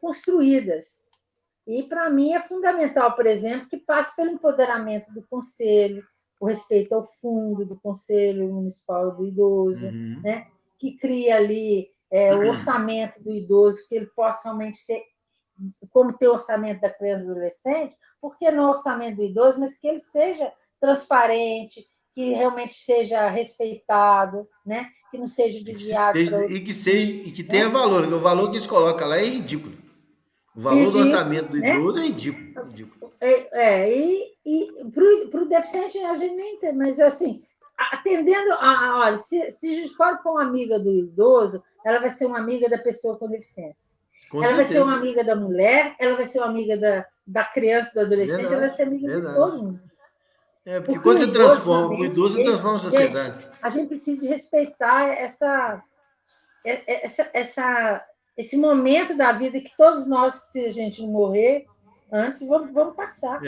construídas. E, para mim, é fundamental, por exemplo, que passe pelo empoderamento do Conselho, o respeito ao fundo do Conselho Municipal do Idoso, né? Que crie ali o orçamento do idoso, que ele possa realmente ser, como tem o orçamento da criança e do adolescente, por que não o orçamento do idoso, mas que ele seja transparente, que realmente seja respeitado, né? Que não seja desviado para outros e fins, que tenha né? valor, porque o valor que eles colocam lá é ridículo. O valor do Ridículo, orçamento do né? idoso é ridículo. Ridículo. E para o deficiente a gente nem tem, mas assim, atendendo olha, se a gente for uma amiga do idoso, ela vai ser uma amiga da pessoa com deficiência. Com Ela vai ser uma certeza. amiga da mulher, ela vai ser uma amiga da criança, do adolescente, ela vai Verdade, ser amiga de todo verdade. mundo. Porque Porque o quando você idoso transforma o realmente, idoso, você transforma a gente, sociedade. a gente precisa de respeitar esse momento da vida que todos nós, se a gente não morrer antes, vamos passar.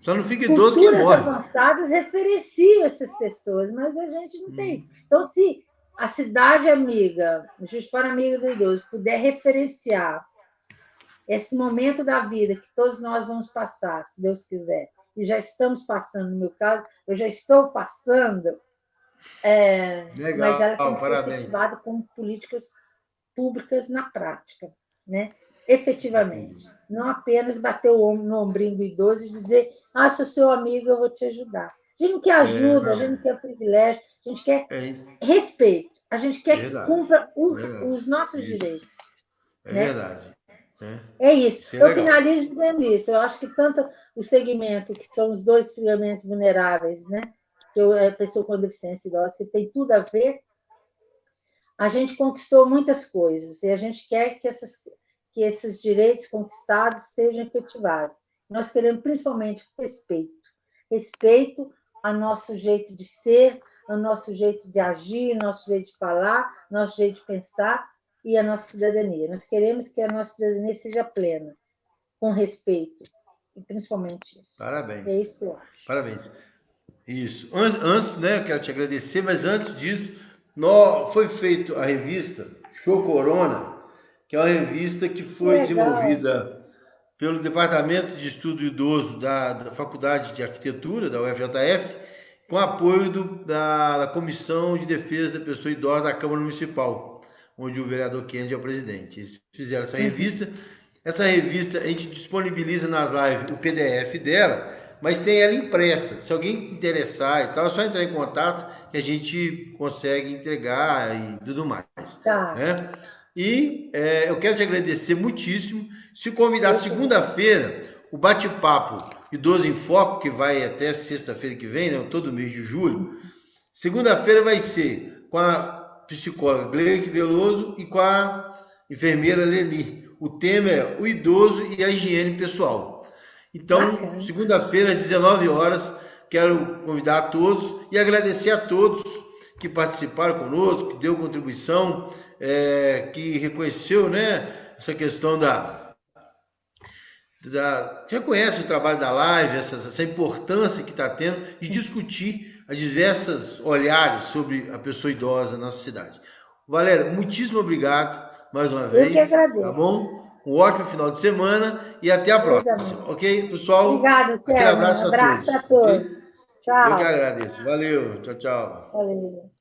Só não fica idoso quem Culturas morre. avançadas referenciam essas pessoas, mas a gente não tem isso. Então, se a cidade amiga, Juiz de Fora amiga do idoso, puder referenciar esse momento da vida que todos nós vamos passar, se Deus quiser, e já estamos passando, no meu caso, eu já estou passando, mas Legal, ela tem que ser parabéns. efetivada com políticas públicas na prática, né? Efetivamente. Não apenas bater o ombro no ombrinho do idoso e dizer, sou seu amigo, eu vou te ajudar. A gente não quer ajuda, a gente não quer privilégio, a gente quer respeito, a gente quer que cumpra os nossos direitos. Né? Verdade. É isso. Isso é Eu legal. finalizo dizendo isso. Eu acho que tanto o segmento, que são os dois segmentos vulneráveis, né? Que é a pessoa com deficiência idosa, que tem tudo a ver, a gente conquistou muitas coisas e a gente quer que esses direitos conquistados sejam efetivados. Nós queremos principalmente respeito. Respeito ao nosso jeito de ser, ao nosso jeito de agir, ao nosso jeito de falar, ao nosso jeito de pensar e a nossa cidadania. Nós queremos que a nossa cidadania seja plena, com respeito, e principalmente isso. Parabéns. É isso que eu acho. Parabéns. Isso. Antes, né, eu quero te agradecer, mas antes disso, foi feita a revista Show Corona, que é uma revista que foi desenvolvida pelo Departamento de Estudo Idoso da Faculdade de Arquitetura, da UFJF, com apoio da Comissão de Defesa da Pessoa Idosa da Câmara Municipal, onde o vereador Kennedy é o presidente. Eles fizeram essa revista. Essa revista a gente disponibiliza nas lives o PDF dela, mas tem ela impressa. Se alguém interessar e tal, é só entrar em contato que a gente consegue entregar e tudo mais. Tá. Né? E eu quero te agradecer muitíssimo. Se convidar segunda-feira, o bate-papo Idoso em Foco, que vai até sexta-feira que vem, né, todo mês de julho. Segunda-feira vai ser com a psicóloga Gleide Veloso e com a enfermeira Leni. O tema é o idoso e a higiene pessoal. Então, segunda-feira, às 19 horas, quero convidar a todos e agradecer a todos que participaram conosco, que deu contribuição, que reconheceu, né, essa questão reconhece o trabalho da live, essa importância que está tendo de discutir as diversas olhares sobre a pessoa idosa na nossa cidade. Valéria, muitíssimo obrigado mais uma vez. Eu que agradeço. Tá bom? Um ótimo final de semana e até a próxima. Ok, pessoal? Obrigada, aquele abraço a todos. Para todos. Okay? Tchau. Eu que agradeço. Valeu. Tchau, tchau. Valeu.